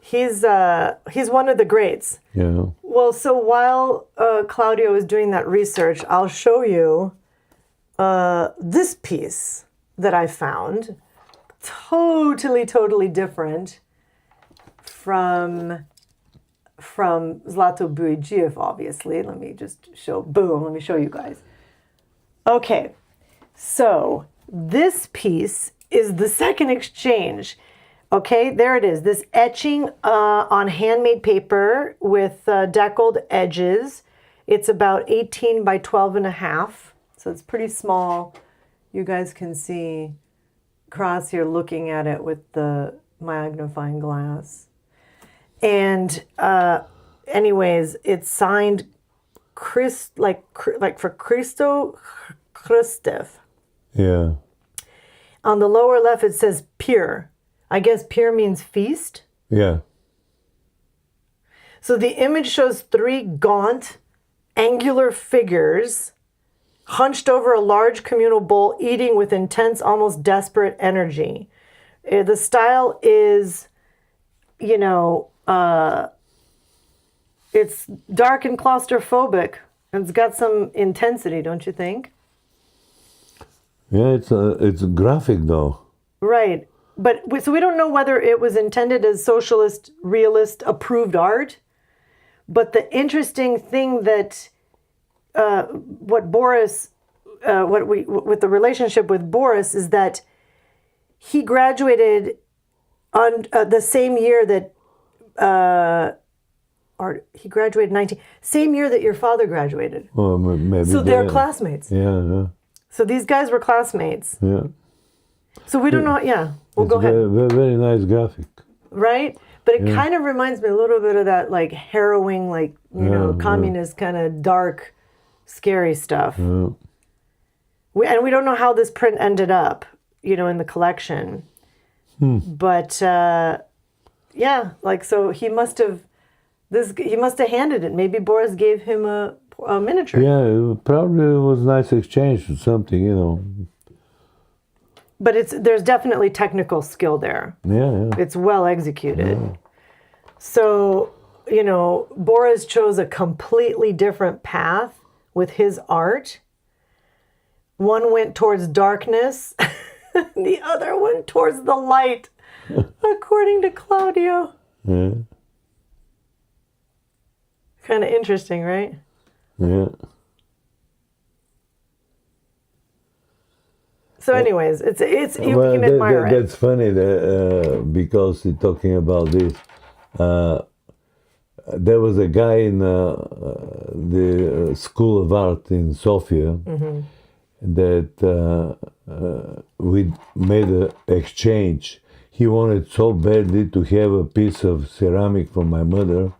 Speaker 2: He's one of the greats.
Speaker 3: Yeah.
Speaker 2: Well, so while Claudio is doing that research, I'll show you this piece that I found. Totally different from Zlato Buigiev, obviously. Let me just let me show you guys. Okay, so this piece is the second exchange. Okay, there it is. This etching on handmade paper with deckled edges. It's about 18 by 12 and a half. So it's pretty small. You guys can see across here looking at it with the magnifying glass. And anyways, it's signed like for Christo Khrustev.
Speaker 3: Yeah.
Speaker 2: On the lower left, it says pure. I guess pure means feast.
Speaker 3: Yeah.
Speaker 2: So the image shows 3 gaunt, angular figures hunched over a large communal bowl, eating with intense, almost desperate energy. The style is, it's dark and claustrophobic. It's got some intensity, don't you think?
Speaker 3: Yeah, it's graphic though.
Speaker 2: Right. But so we don't know whether it was intended as socialist, realist, approved art. But the interesting thing that with the relationship with Boris is that he graduated on the same year that, or he graduated same year that your father graduated.
Speaker 3: Oh, maybe.
Speaker 2: So they're classmates.
Speaker 3: Yeah.
Speaker 2: So these guys were classmates.
Speaker 3: Yeah.
Speaker 2: So we don't know. Yeah, we'll go ahead.
Speaker 3: Very, very nice graphic.
Speaker 2: Right, but it kind of reminds me a little bit of that like harrowing, like communist kind of dark, scary stuff.
Speaker 3: Yeah.
Speaker 2: And we don't know how this print ended up, in the collection. But so he must have handed it. Maybe Boris gave him a miniature.
Speaker 3: Yeah, it probably was a nice exchange or something,
Speaker 2: But there's definitely technical skill there.
Speaker 3: Yeah.
Speaker 2: It's well executed. So, Boris chose a completely different path with his art. One went towards darkness, the other one towards the light, according to Claudio.
Speaker 3: Yeah.
Speaker 2: Kind of interesting, right?
Speaker 3: Yeah.
Speaker 2: So, anyways, you admire it.
Speaker 3: That's funny because you're talking about this. There was a guy in the School of Art in Sofia that we made an exchange. He wanted so badly to have a piece of ceramic from my mother,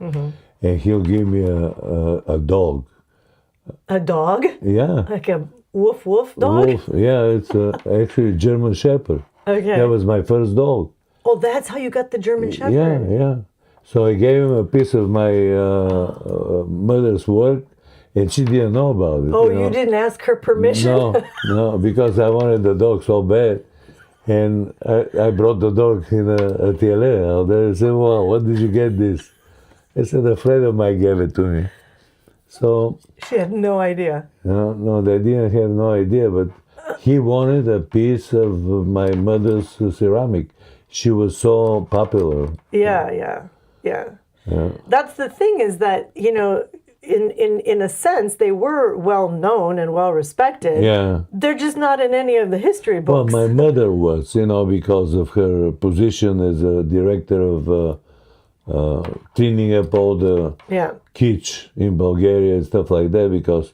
Speaker 3: and he'll give me a dog.
Speaker 2: A dog?
Speaker 3: Yeah.
Speaker 2: Like a woof woof dog?
Speaker 3: Wolf. Yeah, it's actually a German Shepherd.
Speaker 2: Okay.
Speaker 3: That was my first dog.
Speaker 2: Oh, that's how you got the German Shepherd?
Speaker 3: Yeah. So I gave him a piece of my mother's work, and she didn't know about it.
Speaker 2: Oh, you didn't ask her permission?
Speaker 3: No, because I wanted the dog so bad. And I brought the dog in a atelier out there. I said, "Wow, what did you get this?" I said, "A friend of mine gave it to me." So
Speaker 2: She had no idea.
Speaker 3: no, they didn't have no idea, but he wanted a piece of my mother's ceramic. She was so popular.
Speaker 2: Yeah. That's the thing, is that, in a sense, they were well known and well respected.
Speaker 3: Yeah.
Speaker 2: They're just not in any of the history
Speaker 3: Well,
Speaker 2: books.
Speaker 3: my mother was, because of her position as a director of cleaning up all the kitsch in Bulgaria and stuff like that, because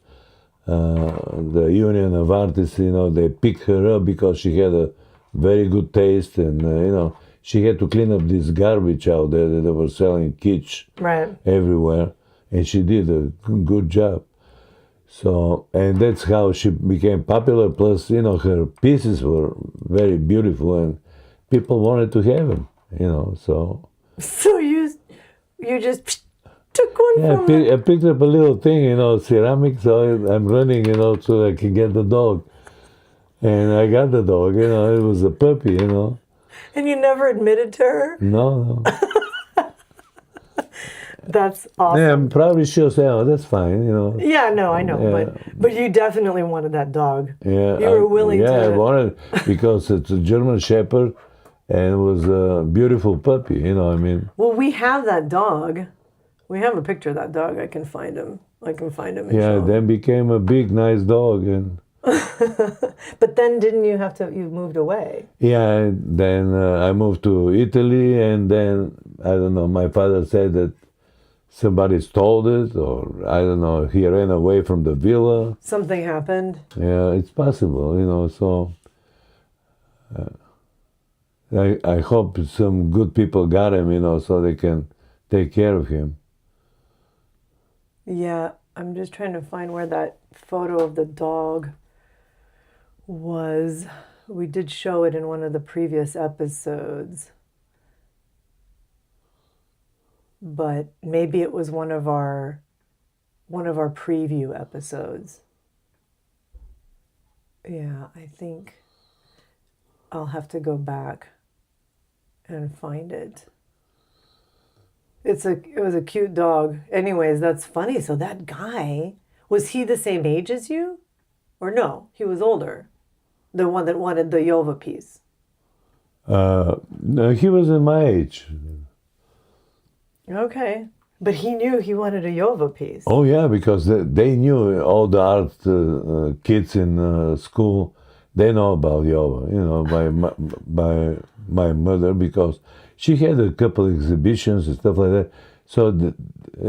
Speaker 3: the Union of Artists, they picked her up because she had a very good taste, and she had to clean up this garbage out there that they were selling kitsch everywhere, and she did a good job. So, and that's how she became popular. Plus, her pieces were very beautiful, and people wanted to have them. So.
Speaker 2: So you just took one from
Speaker 3: I picked up a little thing, ceramic. So I'm running, so I can get the dog, and I got the dog. It was a puppy,
Speaker 2: And you never admitted to her?
Speaker 3: No.
Speaker 2: That's awesome.
Speaker 3: Yeah, I'm probably she'll say, "Oh, that's fine,"
Speaker 2: Yeah, no, I know, but you definitely wanted that dog.
Speaker 3: Yeah,
Speaker 2: you were willing to.
Speaker 3: Yeah, I wanted, because it's a German Shepherd, and it was a beautiful puppy.
Speaker 2: Well, we have that dog. We have a picture of that dog. I can find him. And
Speaker 3: yeah,
Speaker 2: show him.
Speaker 3: then became a big, nice dog, and.
Speaker 2: But then didn't you have to? You moved away.
Speaker 3: Yeah, then I moved to Italy, and then I don't know. My father said that somebody stole it, or I don't know. He ran away from the villa.
Speaker 2: Something happened.
Speaker 3: Yeah, it's possible, So I hope some good people got him, so they can take care of him.
Speaker 2: Yeah, I'm just trying to find where that photo of the dog was. We did show it in one of the previous episodes, but maybe it was one of our preview episodes. Yeah, I think I'll have to go back and find it. It was a cute dog. Anyways, that's funny. So that guy, was he the same age as you? Or no, he was older. The one that wanted the Yova piece.
Speaker 3: No, he was in my age.
Speaker 2: Okay. But he knew he wanted a Yova piece.
Speaker 3: Oh, yeah, because they knew, all the art kids in school, they know about Yova, by my mother, because she had a couple exhibitions and stuff like that. So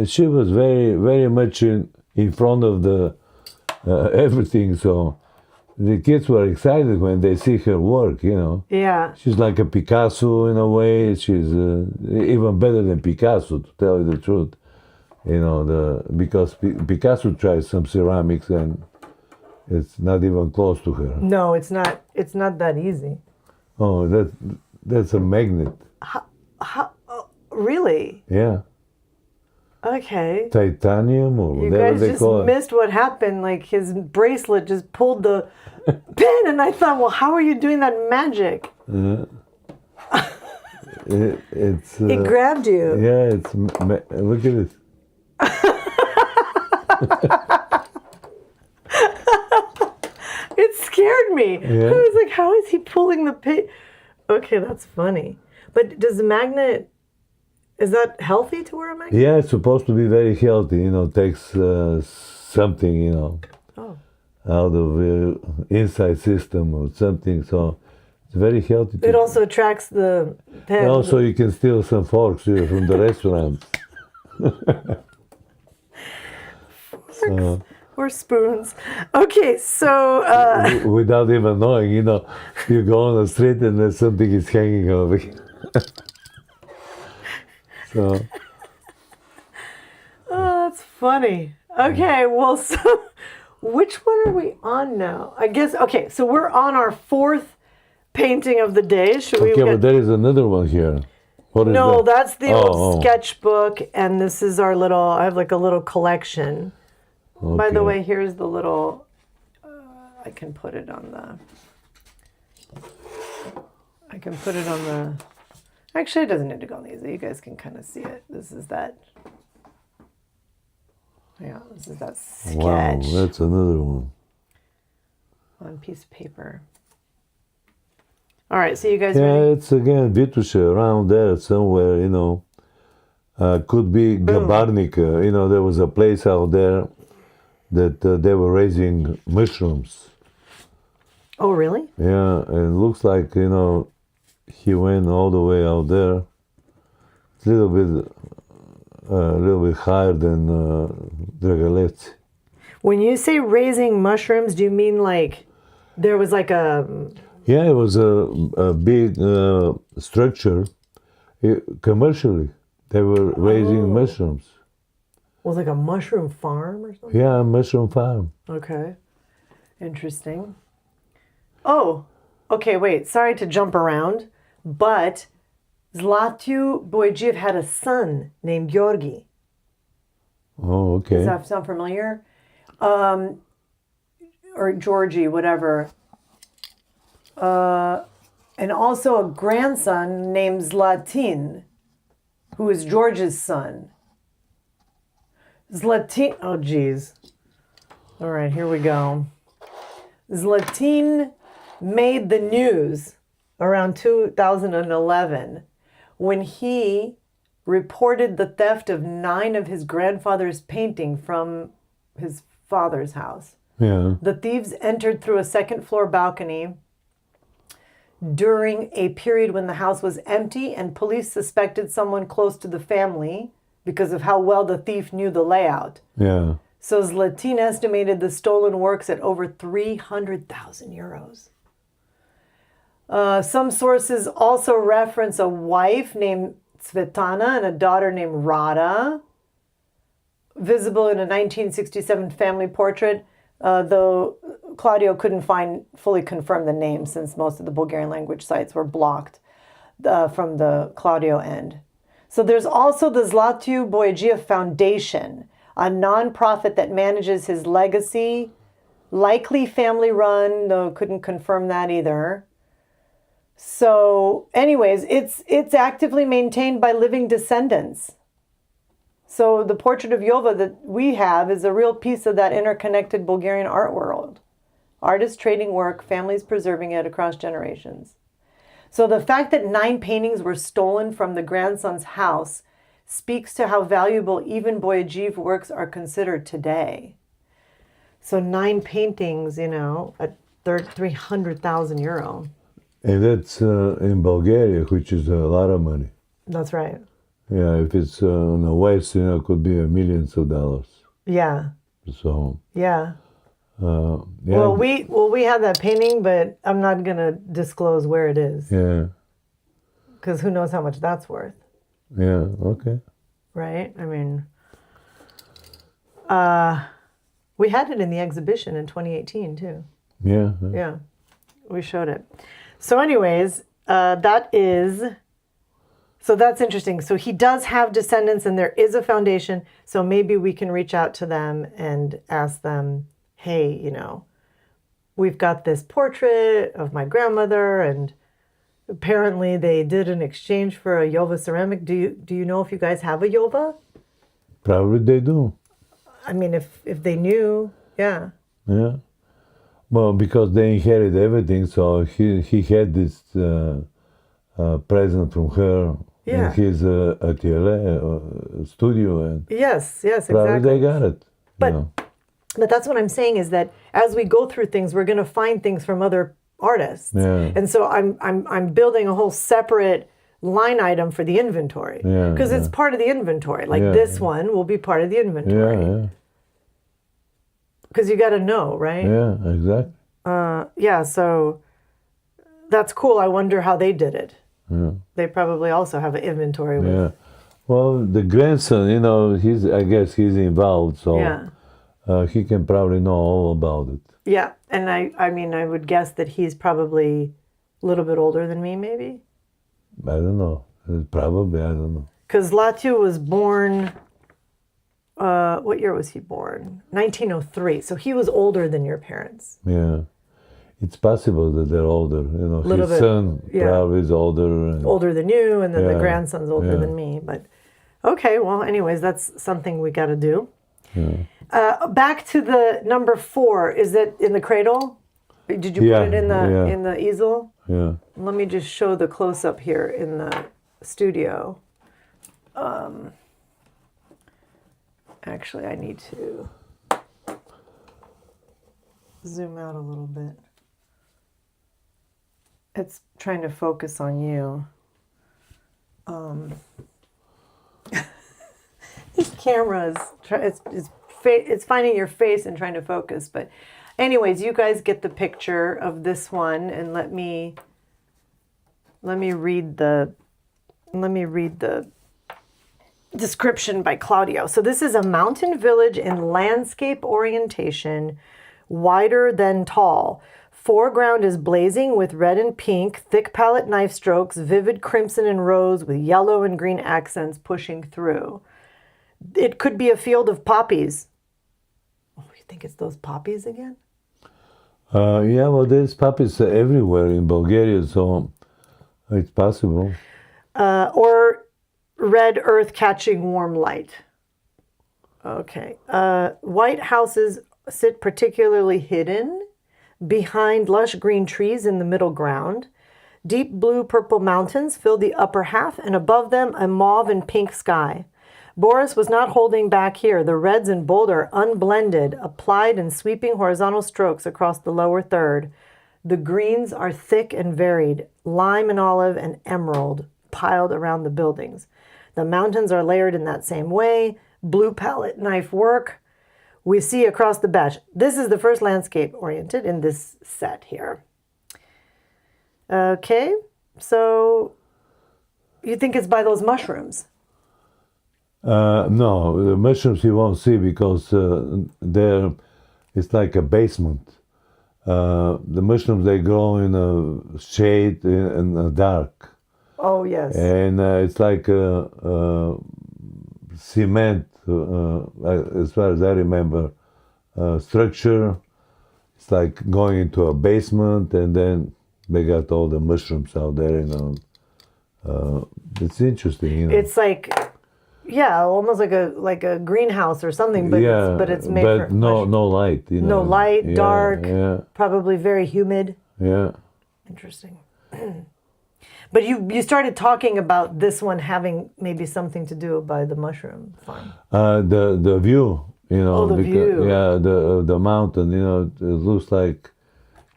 Speaker 3: she was very, very much in front of the everything. So the kids were excited when they see her work,
Speaker 2: Yeah.
Speaker 3: She's like a Picasso in a way. She's even better than Picasso, to tell you the truth. Because Picasso tried some ceramics and it's not even close to her.
Speaker 2: No, it's not. It's not that easy.
Speaker 3: Oh, that's a magnet.
Speaker 2: Really?
Speaker 3: Yeah.
Speaker 2: Okay.
Speaker 3: titanium or
Speaker 2: You
Speaker 3: whatever
Speaker 2: guys
Speaker 3: they
Speaker 2: just
Speaker 3: call it.
Speaker 2: missed what happened. Like his bracelet just pulled the pin, and I thought, well, how are you doing that magic?
Speaker 3: It's
Speaker 2: It grabbed you.
Speaker 3: yeah. Look at it.
Speaker 2: It scared me.
Speaker 3: Yeah.
Speaker 2: I was like, how is he pulling the pin? Okay, that's funny. But does the magnet, is that healthy to wear a magnet?
Speaker 3: Yeah, it's supposed to be very healthy. Takes something
Speaker 2: Oh.
Speaker 3: out of the inside system or something. So it's very healthy.
Speaker 2: It also attracts the pen.
Speaker 3: And also, you can steal some forks here from the restaurant. So,
Speaker 2: Or spoons. Okay, so
Speaker 3: without even knowing, you go on the street and then something is hanging over here. So,
Speaker 2: oh, that's funny. Okay, well, so which one are we on now? I guess, okay, so we're on our fourth painting of the day. Should we
Speaker 3: okay,
Speaker 2: get-
Speaker 3: but there is another one here. What is
Speaker 2: No,
Speaker 3: that?
Speaker 2: that's the old
Speaker 3: Oh.
Speaker 2: sketchbook, and this is our little, I have like a little collection. By the
Speaker 3: Okay.
Speaker 2: way, here's the little, I can put it on the, actually it doesn't need to go on these. You guys can kind of see it. This is that, yeah, this is that
Speaker 3: Wow,
Speaker 2: sketch
Speaker 3: that's another one.
Speaker 2: on a piece of paper. All right, so you guys
Speaker 3: Yeah,
Speaker 2: ready?
Speaker 3: it's again Vitushe around there somewhere, could be Gabarnica. There was a place out there that they were raising mushrooms.
Speaker 2: Oh, really?
Speaker 3: Yeah, and it looks like, he went all the way out there. It's a little bit higher than Dragalevci.
Speaker 2: When you say raising mushrooms, do you mean like there was like a,
Speaker 3: Yeah, it was a big structure. Commercially, they were raising mushrooms.
Speaker 2: was like a mushroom farm or something?
Speaker 3: Yeah, a mushroom farm.
Speaker 2: Okay. Interesting. Oh, okay, wait. Sorry to jump around, but Zlatiu Boyjiev had a son named Georgi.
Speaker 3: Oh, okay.
Speaker 2: Does that sound familiar? Or Georgie, whatever. And also a grandson named Zlatin, who is George's son. Zlatin, oh geez. All right, here we go. Zlatin made the news around 2011 when he reported the theft of 9 of his grandfather's painting from his father's house.
Speaker 3: Yeah.
Speaker 2: The thieves entered through a second-floor balcony during a period when the house was empty, and police suspected someone close to the family because of how well the thief knew the layout.
Speaker 3: Yeah.
Speaker 2: So Zlatin estimated the stolen works at over 300,000 euros. Some sources also reference a wife named Tsvetana and a daughter named Rada, visible in a 1967 family portrait, though Claudio couldn't fully confirm the name since most of the Bulgarian language sites were blocked from the Claudio end. So there's also the Zlatiu Boyjiev Foundation, a nonprofit that manages his legacy, likely family run, though couldn't confirm that either. So anyways, it's actively maintained by living descendants. So the portrait of Yova that we have is a real piece of that interconnected Bulgarian art world. Artists trading work, families preserving it across generations. So the fact that 9 paintings were stolen from the grandson's house speaks to how valuable even Boyajiev works are considered today. So 9 paintings, at 300,000 euro.
Speaker 3: And that's in Bulgaria, which is a lot of money.
Speaker 2: That's right.
Speaker 3: Yeah, if it's on the west, it could be millions of dollars.
Speaker 2: Yeah.
Speaker 3: So,
Speaker 2: Yeah.
Speaker 3: yeah.
Speaker 2: Well, we have that painting, but I'm not gonna disclose where it is
Speaker 3: Yeah,
Speaker 2: because who knows how much that's worth,
Speaker 3: yeah, okay.
Speaker 2: right? I mean, we had it in the exhibition in 2018 too.
Speaker 3: Yeah.
Speaker 2: Yeah, we showed it. So, anyways, that is So that's interesting. So he does have descendants and there is a foundation. So maybe we can reach out to them and ask them, hey, you know, we've got this portrait of my grandmother and apparently they did an exchange for a Yova ceramic. Do you know if you guys have a Yova?
Speaker 3: Probably they do.
Speaker 2: I mean, if they knew, yeah.
Speaker 3: Yeah. Well, because they inherit everything, so he had this present from her in his atelier, studio, and
Speaker 2: yes,
Speaker 3: probably
Speaker 2: exactly.
Speaker 3: they got it.
Speaker 2: But that's what I'm saying is that as we go through things, we're going to find things from other artists, and so I'm building a whole separate line item for the inventory because it's part of the inventory. Like this one will be part of the inventory.
Speaker 3: Yeah.
Speaker 2: Because you got to know, right?
Speaker 3: Yeah, exactly.
Speaker 2: So that's cool. I wonder how they did it.
Speaker 3: Yeah.
Speaker 2: They probably also have an inventory.
Speaker 3: Yeah. Well, the grandson, you know, I guess he's involved, so he can probably know all about it.
Speaker 2: Yeah, and I mean, I would guess that he's probably a little bit older than me, maybe?
Speaker 3: I don't know. Probably, I don't know.
Speaker 2: Because Latu was born... what year was he born? 1903. So he was older than your parents.
Speaker 3: Yeah. It's possible that they're older. You know,
Speaker 2: Little
Speaker 3: his
Speaker 2: bit,
Speaker 3: son probably is older.
Speaker 2: Older than you, and then the grandson's older than me. But okay, well, anyways, that's something we got to do. Yeah. Back to the number 4. Is it in the cradle? Did you put it in the easel?
Speaker 3: Yeah.
Speaker 2: Let me just show the close up here in the studio. Actually, I need to zoom out a little bit. It's trying to focus on you. This camera it's finding your face and trying to focus. But anyways, you guys get the picture of this one, and let me read the description by Claudio. So this is a mountain village in landscape orientation, wider than tall. Foreground is blazing with red and pink, thick palette knife strokes, vivid crimson and rose with yellow and green accents pushing through. It could be a field of poppies. Oh, you think it's those poppies again?
Speaker 3: Yeah, well, there's poppies everywhere in Bulgaria, so it's possible.
Speaker 2: Or red earth catching warm light. Okay. White houses sit particularly hidden behind lush green trees in the middle ground. Deep blue-purple mountains fill the upper half, and above them a mauve and pink sky. Boris was not holding back here. The reds and bold unblended, applied in sweeping horizontal strokes across the lower third. The greens are thick and varied, lime and olive and emerald piled around the buildings. The mountains are layered in that same way. Blue palette knife work we see across the batch. This is the first landscape oriented in this set here. Okay, so you think it's by those mushrooms?
Speaker 3: No, the mushrooms you won't see because it's like a basement. The mushrooms, they grow in a shade in the dark.
Speaker 2: Oh, yes.
Speaker 3: And it's like cement, as far as I remember, structure. It's like going into a basement, and then they got all the mushrooms out there, you know. It's interesting, you know.
Speaker 2: It's like, yeah, almost like a greenhouse or something, but it's made for
Speaker 3: no light, you know.
Speaker 2: No light, dark, probably very humid.
Speaker 3: Yeah.
Speaker 2: Interesting. But you started talking about this one having maybe something to do by the mushroom farm.
Speaker 3: The view, you know.
Speaker 2: Oh, the view.
Speaker 3: Yeah, the mountain, you know. It looks like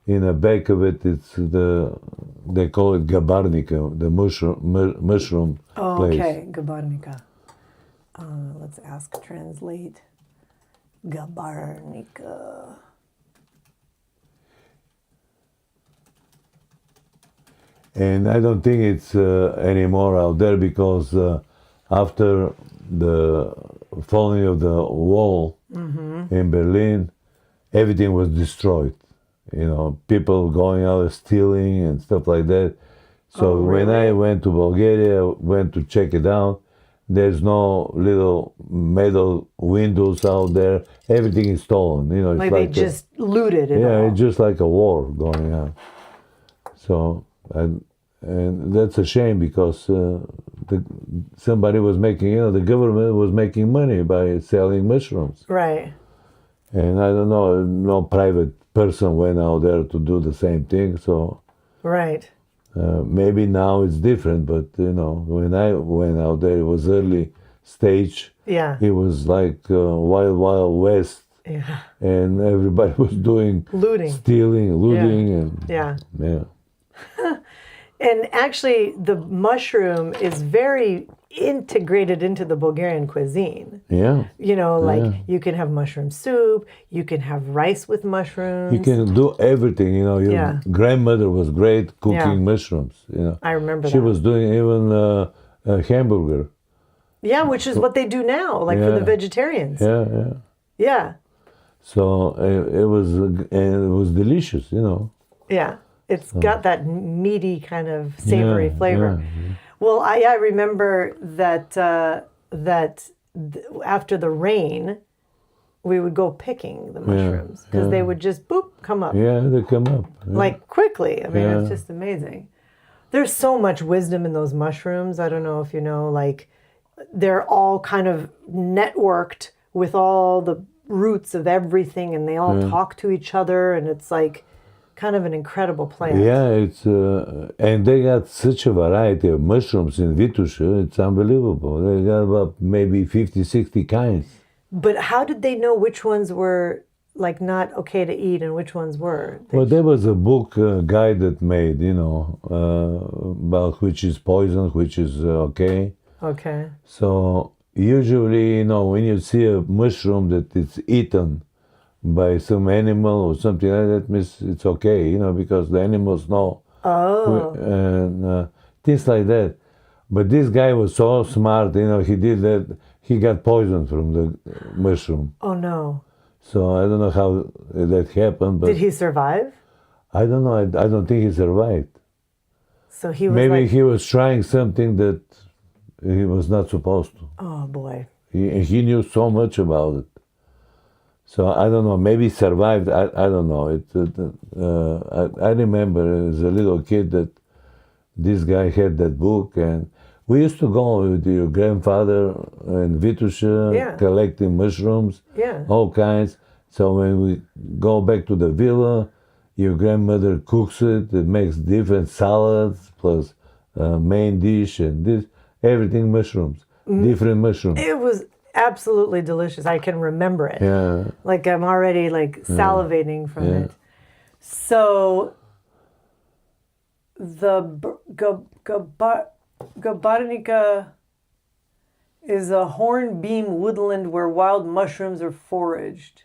Speaker 3: in the back of it, they call it gabarnika, the mushroom place.
Speaker 2: Okay, gabarnika. Let's ask translate. Gabarnika.
Speaker 3: And I don't think it's anymore out there because after the falling of the wall in Berlin, everything was destroyed. You know, people going out stealing and stuff like that. So
Speaker 2: Oh,
Speaker 3: when
Speaker 2: really?
Speaker 3: I went to Bulgaria, went to check it out, there's no little metal windows out there. Everything is stolen. You know, it's
Speaker 2: Like
Speaker 3: like
Speaker 2: they just looted it
Speaker 3: yeah,
Speaker 2: all.
Speaker 3: it's just like a war going on. So and that's a shame because somebody was making, you know, the government was making money by selling mushrooms.
Speaker 2: Right.
Speaker 3: And I don't know, no private person went out there to do the same thing. So
Speaker 2: Right.
Speaker 3: maybe now it's different, but you know, when I went out there, it was early stage.
Speaker 2: Yeah.
Speaker 3: It was like wild, wild west,
Speaker 2: Yeah.
Speaker 3: and everybody was doing
Speaker 2: Looting.
Speaker 3: stealing, looting, and
Speaker 2: Yeah.
Speaker 3: yeah.
Speaker 2: And actually, the mushroom is very integrated into the Bulgarian cuisine.
Speaker 3: Yeah,
Speaker 2: You know, like
Speaker 3: Yeah.
Speaker 2: you can have mushroom soup, you can have rice with mushrooms.
Speaker 3: you can do everything. You know, your
Speaker 2: Yeah.
Speaker 3: grandmother was great cooking
Speaker 2: Yeah.
Speaker 3: mushrooms. You know,
Speaker 2: I remember
Speaker 3: she
Speaker 2: that.
Speaker 3: was doing even a hamburger.
Speaker 2: Yeah, which is what they do now, like for the
Speaker 3: Yeah.
Speaker 2: vegetarians.
Speaker 3: Yeah, yeah.
Speaker 2: Yeah.
Speaker 3: So and it was delicious. You know.
Speaker 2: Yeah. It's got that meaty kind of savory
Speaker 3: Yeah,
Speaker 2: flavor.
Speaker 3: yeah.
Speaker 2: Well, I remember that after the rain, we would go picking the mushrooms because they would just boop come up
Speaker 3: Yeah, they come up. Yeah.
Speaker 2: like quickly. I mean, it's
Speaker 3: Yeah.
Speaker 2: just amazing. There's so much wisdom in those mushrooms. I don't know if you know, like they're all kind of networked with all the roots of everything, and they all talk to each other, and it's like kind of an incredible plant.
Speaker 3: Yeah, it's and they got such a variety of mushrooms in Vitusha. It's unbelievable. They got about maybe 50, 60 kinds.
Speaker 2: But how did they know which ones were like not okay to eat and which ones were?
Speaker 3: Well, there was a book guy that made, you know, about which is poison, which is okay.
Speaker 2: Okay.
Speaker 3: So usually, you know, when you see a mushroom that it's eaten by some animal or something like that, means it's okay, you know, because the animals know.
Speaker 2: Oh.
Speaker 3: And things like that. But this guy was so smart, you know, he did that. He got poisoned from the mushroom.
Speaker 2: Oh no.
Speaker 3: So I don't know how that happened, but
Speaker 2: Did he survive?
Speaker 3: I don't know. I don't think he survived.
Speaker 2: So he was
Speaker 3: Maybe
Speaker 2: like,
Speaker 3: he was trying something that he was not supposed to.
Speaker 2: oh boy.
Speaker 3: He knew so much about it. So I don't know. Maybe he survived. I don't know. I remember as a little kid that this guy had that book, and we used to go with your grandfather in Vitusha
Speaker 2: Yeah.
Speaker 3: collecting mushrooms,
Speaker 2: Yeah.
Speaker 3: all kinds. So when we go back to the villa, your grandmother cooks it. It makes different salads plus main dish and this everything mushrooms, different mushrooms.
Speaker 2: It was absolutely delicious. I can remember it.
Speaker 3: Yeah.
Speaker 2: Like I'm already like salivating from
Speaker 3: Yeah.
Speaker 2: it. So the Gabarnica is a hornbeam woodland where wild mushrooms are foraged.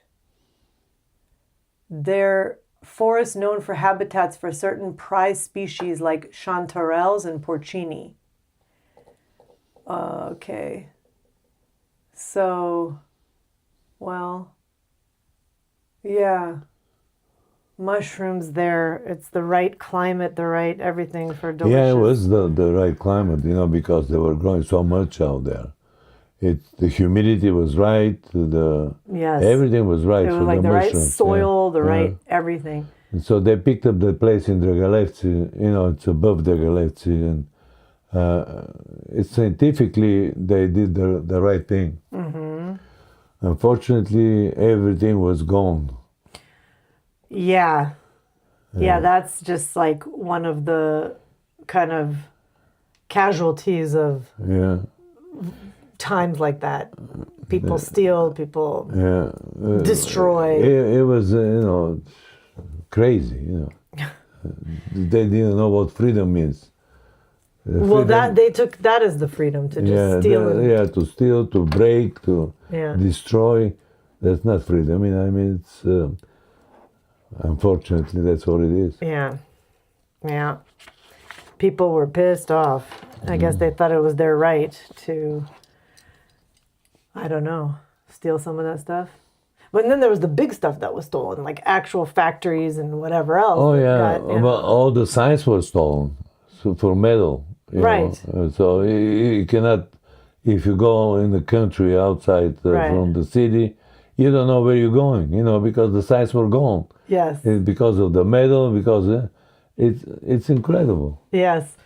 Speaker 2: They're forests known for habitats for certain prized species like chanterelles and porcini. Okay. So, well, yeah. Mushrooms there. It's the right climate, the right everything for delicious.
Speaker 3: Yeah, it was the right climate, you know, because they were growing so much out there. The humidity was right,
Speaker 2: Yes.
Speaker 3: everything was right
Speaker 2: It
Speaker 3: for
Speaker 2: was like
Speaker 3: the
Speaker 2: the right
Speaker 3: mushrooms.
Speaker 2: soil, the
Speaker 3: Yeah.
Speaker 2: right everything.
Speaker 3: And so they picked up the place in Dragalevci, you know, it's above Dragalevci, and it's scientifically they did the right thing.
Speaker 2: Mm-hmm.
Speaker 3: Unfortunately, everything was gone.
Speaker 2: Yeah. Yeah, that's just like one of the kind of casualties of
Speaker 3: Yeah,
Speaker 2: times like that. People steal, people
Speaker 3: yeah.
Speaker 2: destroy.
Speaker 3: It was, you know, crazy, you know. They didn't know what freedom means.
Speaker 2: Well, that they took that as the freedom to just steal.
Speaker 3: to steal, to break, to
Speaker 2: Yeah.
Speaker 3: destroy. That's not freedom. I mean, it's unfortunately that's what it is.
Speaker 2: Yeah. Yeah. People were pissed off. I guess they thought it was their right to, I don't know, steal some of that stuff. But then there was the big stuff that was stolen, like actual factories and whatever else.
Speaker 3: Oh
Speaker 2: that
Speaker 3: yeah,
Speaker 2: got, you know.
Speaker 3: well, all the science was stolen. for metal. You
Speaker 2: Right.
Speaker 3: know. So you cannot, if you go in the country outside
Speaker 2: Right.
Speaker 3: from the city, you don't know where you're going, you know, because the signs were gone.
Speaker 2: Yes.
Speaker 3: Because of the metal, because it's incredible.
Speaker 2: Yes.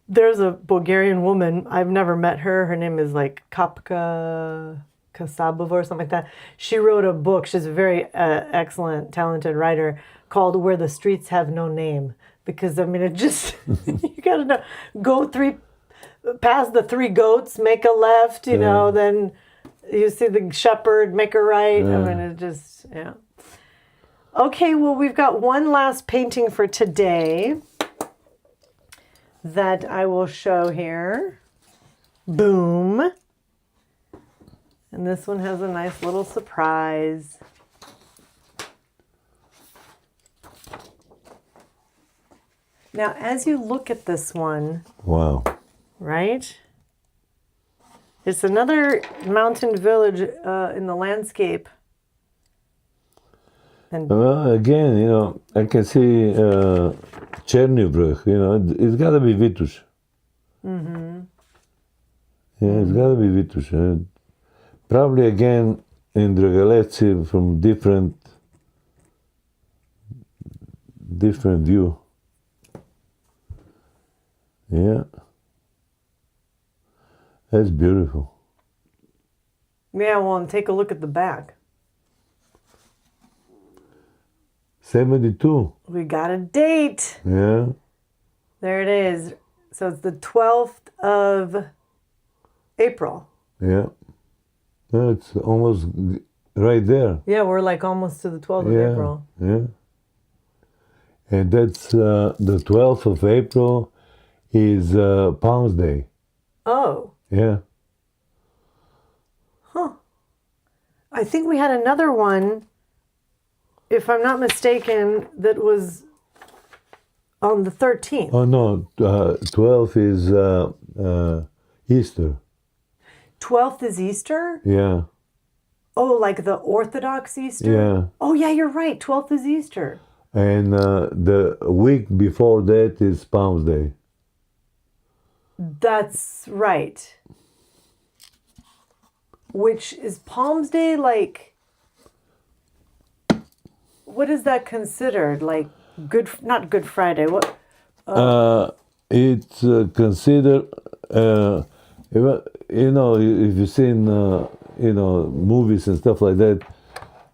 Speaker 2: There's a Bulgarian woman. I've never met her. Her name is like Kapka Kasabova or something like that. She wrote a book. She's a very excellent, talented writer called Where the Streets Have No Name. Because, I mean, it just, you got to know, past the three goats, make a left, you know, then you see the shepherd, make a right. I mean, it just, yeah. Okay, well, we've got one last painting for today that I will show here. Boom. And this one has a nice little surprise. Now, as you look at this one,
Speaker 3: Wow.
Speaker 2: right? It's another mountain village in the landscape. And
Speaker 3: Well, again, you know, I can see churning, you know, it's got to be Vitus. Mm-hmm. Yeah, it's got to be Vitus. Probably again in Dragaleci from different view. Yeah. That's beautiful.
Speaker 2: yeah, well, and take a look at the back.
Speaker 3: 72.
Speaker 2: We got a date.
Speaker 3: Yeah.
Speaker 2: There it is. So it's the 12th of April.
Speaker 3: Yeah. Yeah, it's almost right there.
Speaker 2: Yeah, we're like almost to the 12th of
Speaker 3: Yeah.
Speaker 2: April.
Speaker 3: Yeah. And that's the 12th of April is Palms Day.
Speaker 2: Oh,
Speaker 3: Yeah.
Speaker 2: I think we had another one, if I'm not mistaken, that was on the 13th.
Speaker 3: Oh no, 12 is Easter.
Speaker 2: 12th is Easter?
Speaker 3: Yeah.
Speaker 2: Oh, like the Orthodox Easter?
Speaker 3: Yeah.
Speaker 2: Oh, yeah, you're right. 12th is Easter.
Speaker 3: And the week before that is Palms Day.
Speaker 2: That's right. Which is Palms Day like, what is that considered? Like not Good Friday. What?
Speaker 3: It's considered, you know, if you've seen, you know, movies and stuff like that,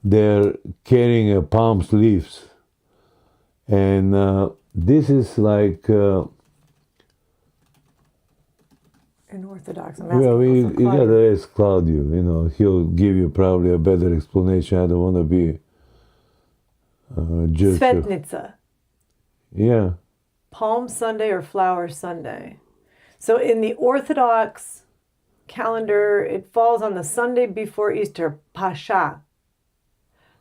Speaker 3: they're carrying palm leaves. And this is like,
Speaker 2: In Orthodox. I'm
Speaker 3: well,
Speaker 2: asking
Speaker 3: you
Speaker 2: also Claudio.
Speaker 3: gotta ask Claudio, you know, he'll give you probably a better explanation. I don't want to be just.
Speaker 2: Svetnica.
Speaker 3: Yeah.
Speaker 2: Palm Sunday or Flower Sunday. So in the Orthodox calendar, it falls on the Sunday before Easter, Pascha,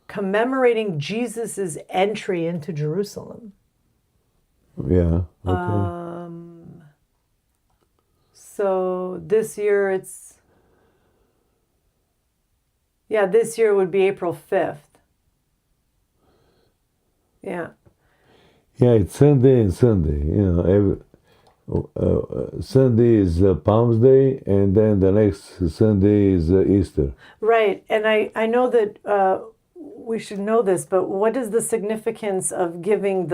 Speaker 2: commemorating Jesus' entry into Jerusalem.
Speaker 3: Yeah. Okay.
Speaker 2: So this year this year would be April 5th. Yeah.
Speaker 3: Yeah, it's Sunday and Sunday. You know, Sunday is Palms Day, and then the next Sunday is Easter.
Speaker 2: Right. And I know that we should know this, but what is the significance of giving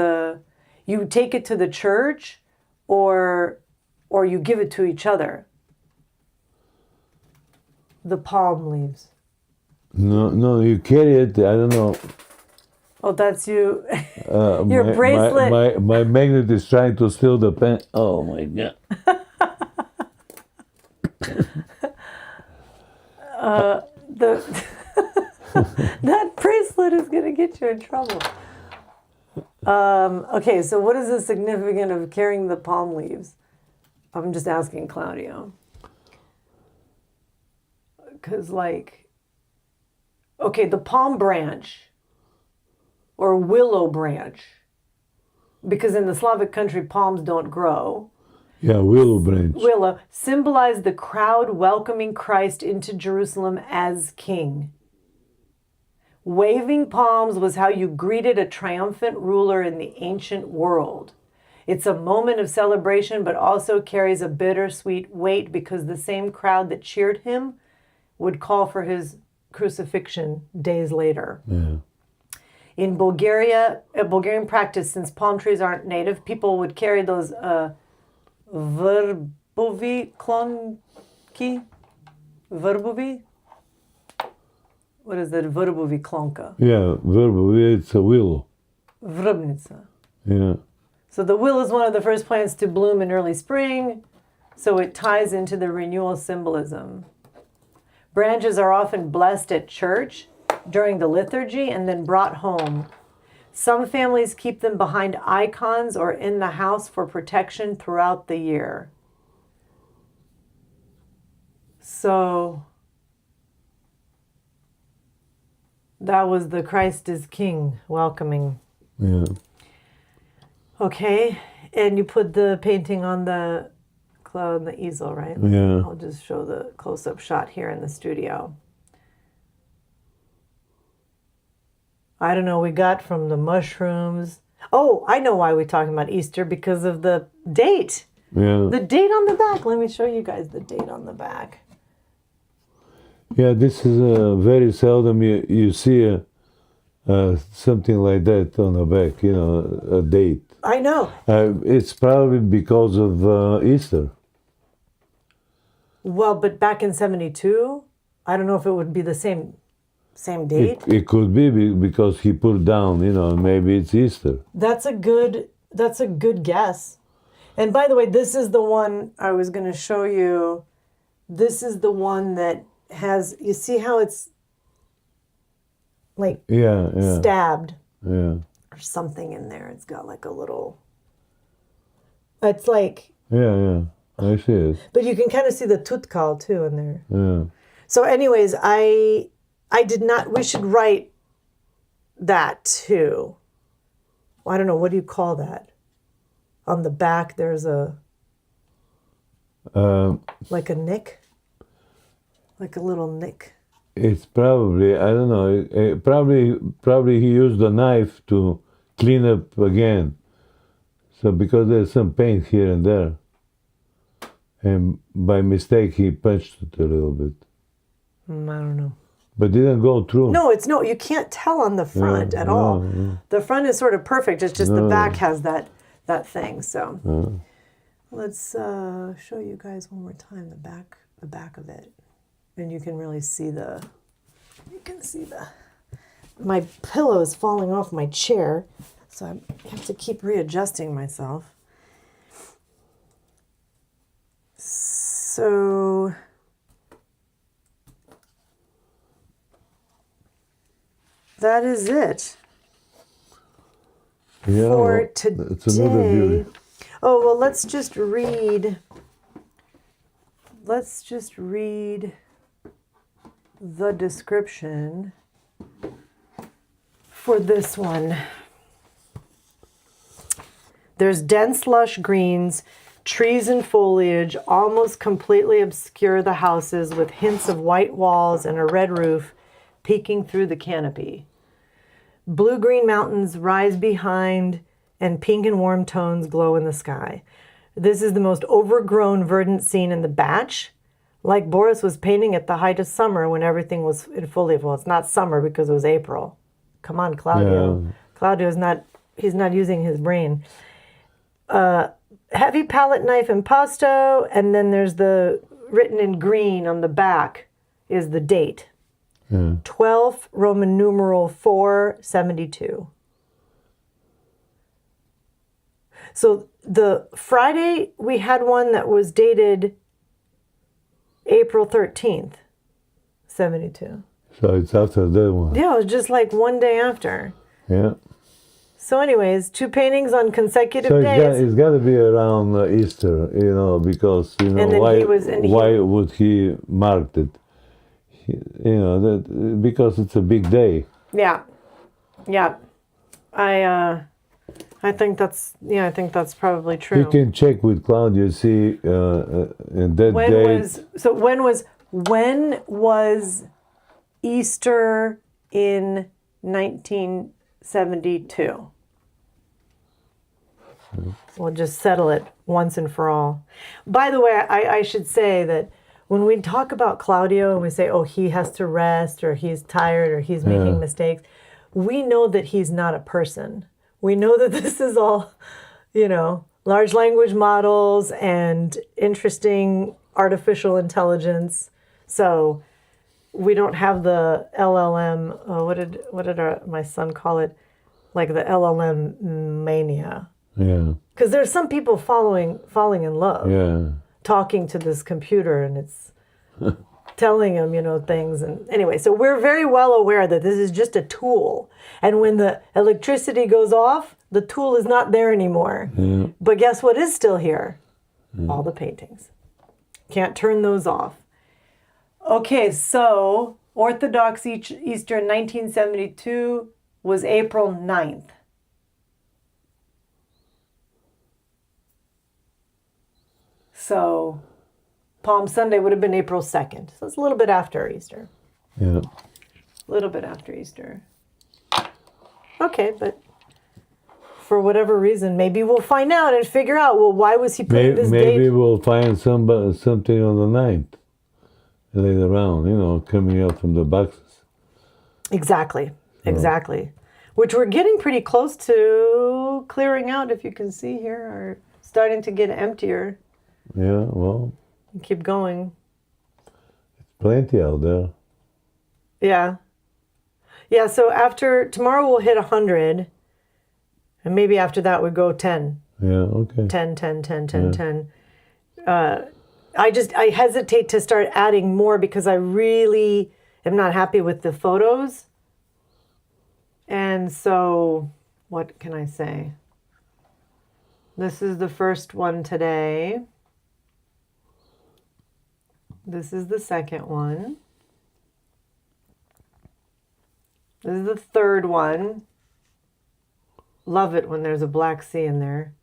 Speaker 2: you take it to the church or you give it to each other? The palm leaves.
Speaker 3: No, you carry it. I don't know.
Speaker 2: Oh, that's you. Your bracelet.
Speaker 3: My magnet is trying to steal the pen. Oh my god.
Speaker 2: That bracelet is going to get you in trouble. Okay, so what is the significance of carrying the palm leaves? I'm just asking Claudio. Because, like, okay, the palm branch or willow branch, because in the Slavic country, palms don't grow.
Speaker 3: Yeah, willow branch.
Speaker 2: Willow symbolized the crowd welcoming Christ into Jerusalem as king. Waving palms was how you greeted a triumphant ruler in the ancient world. It's a moment of celebration, but also carries a bittersweet weight because the same crowd that cheered him would call for his crucifixion days later.
Speaker 3: Yeah.
Speaker 2: In Bulgaria, a Bulgarian practice, since palm trees aren't native, people would carry those verbovi klonki. Verbovi? What is that? Verbovi klonka.
Speaker 3: Yeah, verbovi, it's a willow.
Speaker 2: Vrubnica.
Speaker 3: Yeah.
Speaker 2: So the willow is one of the first plants to bloom in early spring, so it ties into the renewal symbolism. Branches are often blessed at church during the liturgy and then brought home. Some families keep them behind icons or in the house for protection throughout the year. So that was the Christ is King welcoming.
Speaker 3: Yeah.
Speaker 2: Okay, and you put the painting on the Claude and the easel, right?
Speaker 3: Yeah.
Speaker 2: I'll just show the close-up shot here in the studio. I don't know, we got from the mushrooms. Oh, I know why we're talking about Easter, because of the date.
Speaker 3: Yeah.
Speaker 2: The date on the back. Let me show you guys the date on the back.
Speaker 3: Yeah, this is very seldom you see something like that on the back, a date.
Speaker 2: I know.
Speaker 3: It's probably because of Easter.
Speaker 2: Well, but back in 72, I don't know if it would be the same date.
Speaker 3: It could be because he put down, maybe it's Easter.
Speaker 2: That's a good guess. And by the way, this is the one I was going to show you. This is the one that has, you see how it's like stabbed
Speaker 3: or
Speaker 2: something in there. It's got like a little, it's like.
Speaker 3: Yeah, I see it.
Speaker 2: But you can kind of see the tutkal too in there.
Speaker 3: Yeah.
Speaker 2: So anyways, I did not, we should write that too. I don't know, what do you call that? On the back, there's like a nick? Like a little nick.
Speaker 3: It's probably, I don't know, probably he used a knife to clean up again. So because there's some paint here and there. And by mistake, he punched it a little bit.
Speaker 2: I don't know.
Speaker 3: But didn't go through.
Speaker 2: No, you can't tell on the front at all.
Speaker 3: No.
Speaker 2: The front is sort of perfect. It's just the back has that thing. So let's show you guys one more time the back of it. And you can really see my pillow is falling off my chair, so I have to keep readjusting myself. So that is it for today.
Speaker 3: It's another beauty.
Speaker 2: Oh, well, let's just read the description for this one. There's dense, lush greens, trees and foliage almost completely obscure the houses with hints of white walls and a red roof peeking through the canopy. Blue-green mountains rise behind and pink and warm tones glow in the sky. This is the most overgrown, verdant scene in the batch, like Boris was painting at the height of summer when everything was in full leaf. Well, it's not summer because it was April. Come on, Claudio.
Speaker 3: Yeah.
Speaker 2: Claudio's he's not using his brain. Heavy palette knife impasto, and then there's the written in green on the back is the date. 12 Roman numeral 472. So the Friday, we had one that was dated April 13th, 72.
Speaker 3: So it's after that one.
Speaker 2: Yeah, it was just like one day after.
Speaker 3: Yeah.
Speaker 2: So anyways, two paintings on consecutive
Speaker 3: So
Speaker 2: days.
Speaker 3: it's got to be around Easter, because, why would he mark it? Because it's a big day.
Speaker 2: Yeah. I think that's probably true.
Speaker 3: You can check with Claudio, see, and that
Speaker 2: when was Easter in 1972? We'll just settle it once and for all. By the way, I should say that when we talk about Claudio and we say, oh, he has to rest or he's tired or he's making mistakes, we know that he's not a person. We know that this is all, large language models and interesting artificial intelligence. So we don't have the LLM, what did my son call it? Like the LLM mania.
Speaker 3: Yeah.
Speaker 2: Because there's some people falling in love.
Speaker 3: Yeah.
Speaker 2: Talking to this computer and it's telling them, things. And anyway, so we're very well aware that this is just a tool. And when the electricity goes off, the tool is not there anymore.
Speaker 3: Yeah.
Speaker 2: But guess what is still here? All the paintings. Can't turn those off. Okay, so Orthodox Easter in 1972 was April 9th. So Palm Sunday would have been April 2nd. So it's a little bit after Easter.
Speaker 3: Yeah.
Speaker 2: A little bit after Easter. Okay, but for whatever reason, maybe we'll find out and figure out, well, why was he putting this date?
Speaker 3: Maybe we'll find something on the 9th later on, coming out from the boxes.
Speaker 2: Exactly. Which we're getting pretty close to clearing out, if you can see here, are starting to get emptier.
Speaker 3: Yeah, well.
Speaker 2: Keep going.
Speaker 3: Plenty out there.
Speaker 2: Yeah. Yeah, so tomorrow we'll hit 100. And maybe after that we go 10.
Speaker 3: Yeah, okay.
Speaker 2: 10. I hesitate to start adding more because I really am not happy with the photos. And so, what can I say? This is the first one today. This is the second one. This is the third one. Love it when there's a black sea in there.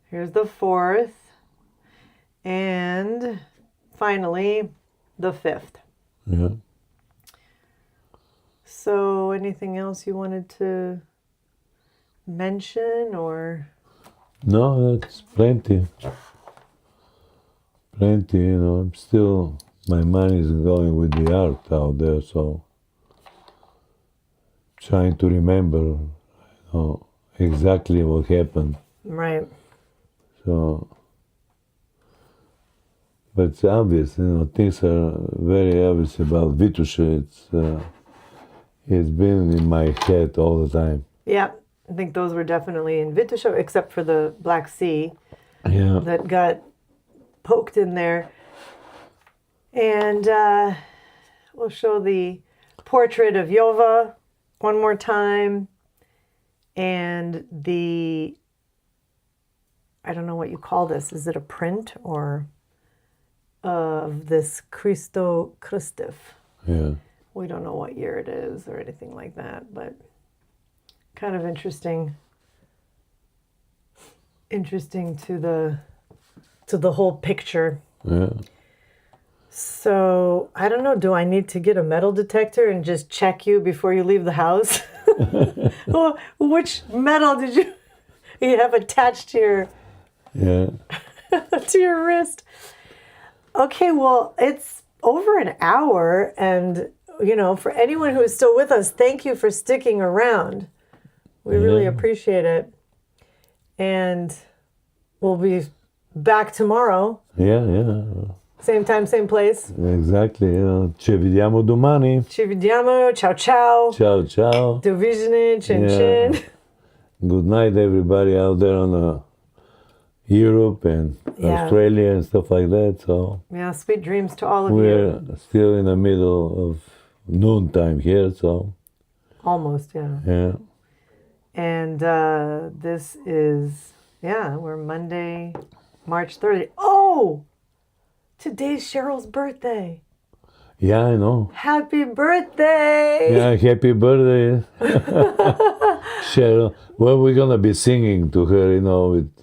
Speaker 2: Here's the fourth. And finally, the fifth.
Speaker 3: Yeah.
Speaker 2: So anything else you wanted to mention or?
Speaker 3: No, that's plenty. I'm still, my mind is going with the art out there, so trying to remember exactly what happened.
Speaker 2: Right.
Speaker 3: So, but it's obvious, things are very obvious about Vitusha. It's been in my head all the time.
Speaker 2: Yeah, I think those were definitely in Vitusha, except for the Black Sea that got poked in there. And we'll show the portrait of Yova one more time. And I don't know what you call this. Is it a print or of this Christo Christif?
Speaker 3: Yeah.
Speaker 2: We don't know what year it is or anything like that, but kind of interesting to the whole picture.
Speaker 3: Yeah.
Speaker 2: So I don't know, do I need to get a metal detector and just check you before you leave the house? Well, which metal did you have attached to your to your wrist? Okay, well, it's over an hour, and for anyone who is still with us, thank you for sticking around. We really appreciate it. And we'll be back tomorrow.
Speaker 3: Yeah.
Speaker 2: Same time, same place.
Speaker 3: Exactly. Ci vediamo domani.
Speaker 2: Ci vediamo. Ciao, ciao.
Speaker 3: Ciao, ciao.
Speaker 2: Do visioning. Chin, chin.
Speaker 3: Good night, everybody out there on Europe and Australia and stuff like that. So
Speaker 2: yeah, sweet dreams to all of you.
Speaker 3: We're still in the middle of noontime here, so
Speaker 2: almost, yeah.
Speaker 3: Yeah.
Speaker 2: And this is we're Monday, March 30th. Oh, today's Cheryl's birthday.
Speaker 3: Yeah, I know.
Speaker 2: Happy birthday!
Speaker 3: Yeah, happy birthday, Cheryl. Well, we're gonna be singing to her, with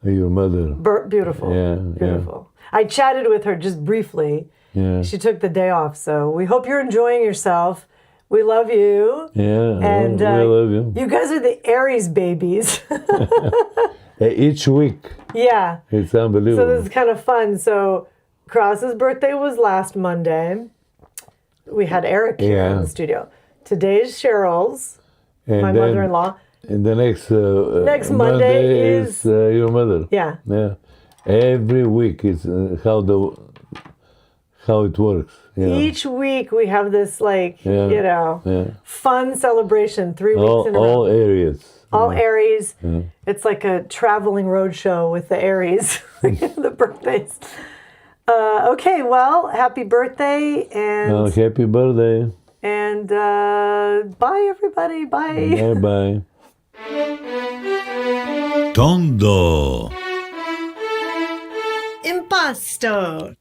Speaker 3: your mother.
Speaker 2: Beautiful.
Speaker 3: Yeah,
Speaker 2: beautiful. Yeah. I chatted with her just briefly.
Speaker 3: Yeah.
Speaker 2: She took the day off, so we hope you're enjoying yourself. We love you.
Speaker 3: Yeah,
Speaker 2: And
Speaker 3: we love you.
Speaker 2: You guys are the Aries babies.
Speaker 3: Each week,
Speaker 2: Yeah.
Speaker 3: it's
Speaker 2: So
Speaker 3: unbelievable.
Speaker 2: this is kind of fun. So Cross's birthday was last Monday. We had Eric here in the studio. Today's Cheryl's,
Speaker 3: And
Speaker 2: my
Speaker 3: then-
Speaker 2: mother-in-law.
Speaker 3: And the next
Speaker 2: Monday is
Speaker 3: your mother.
Speaker 2: Yeah.
Speaker 3: Yeah. Every week is how it works. You know?
Speaker 2: Each week we have this
Speaker 3: Yeah.
Speaker 2: fun celebration 3 weeks in a row.
Speaker 3: All areas.
Speaker 2: All Aries. It's like a traveling road show with the Aries, the birthdays. Okay, well, happy birthday and
Speaker 3: Happy birthday.
Speaker 2: bye everybody. Bye.
Speaker 3: Bye bye.
Speaker 1: Tondo
Speaker 2: Impasto.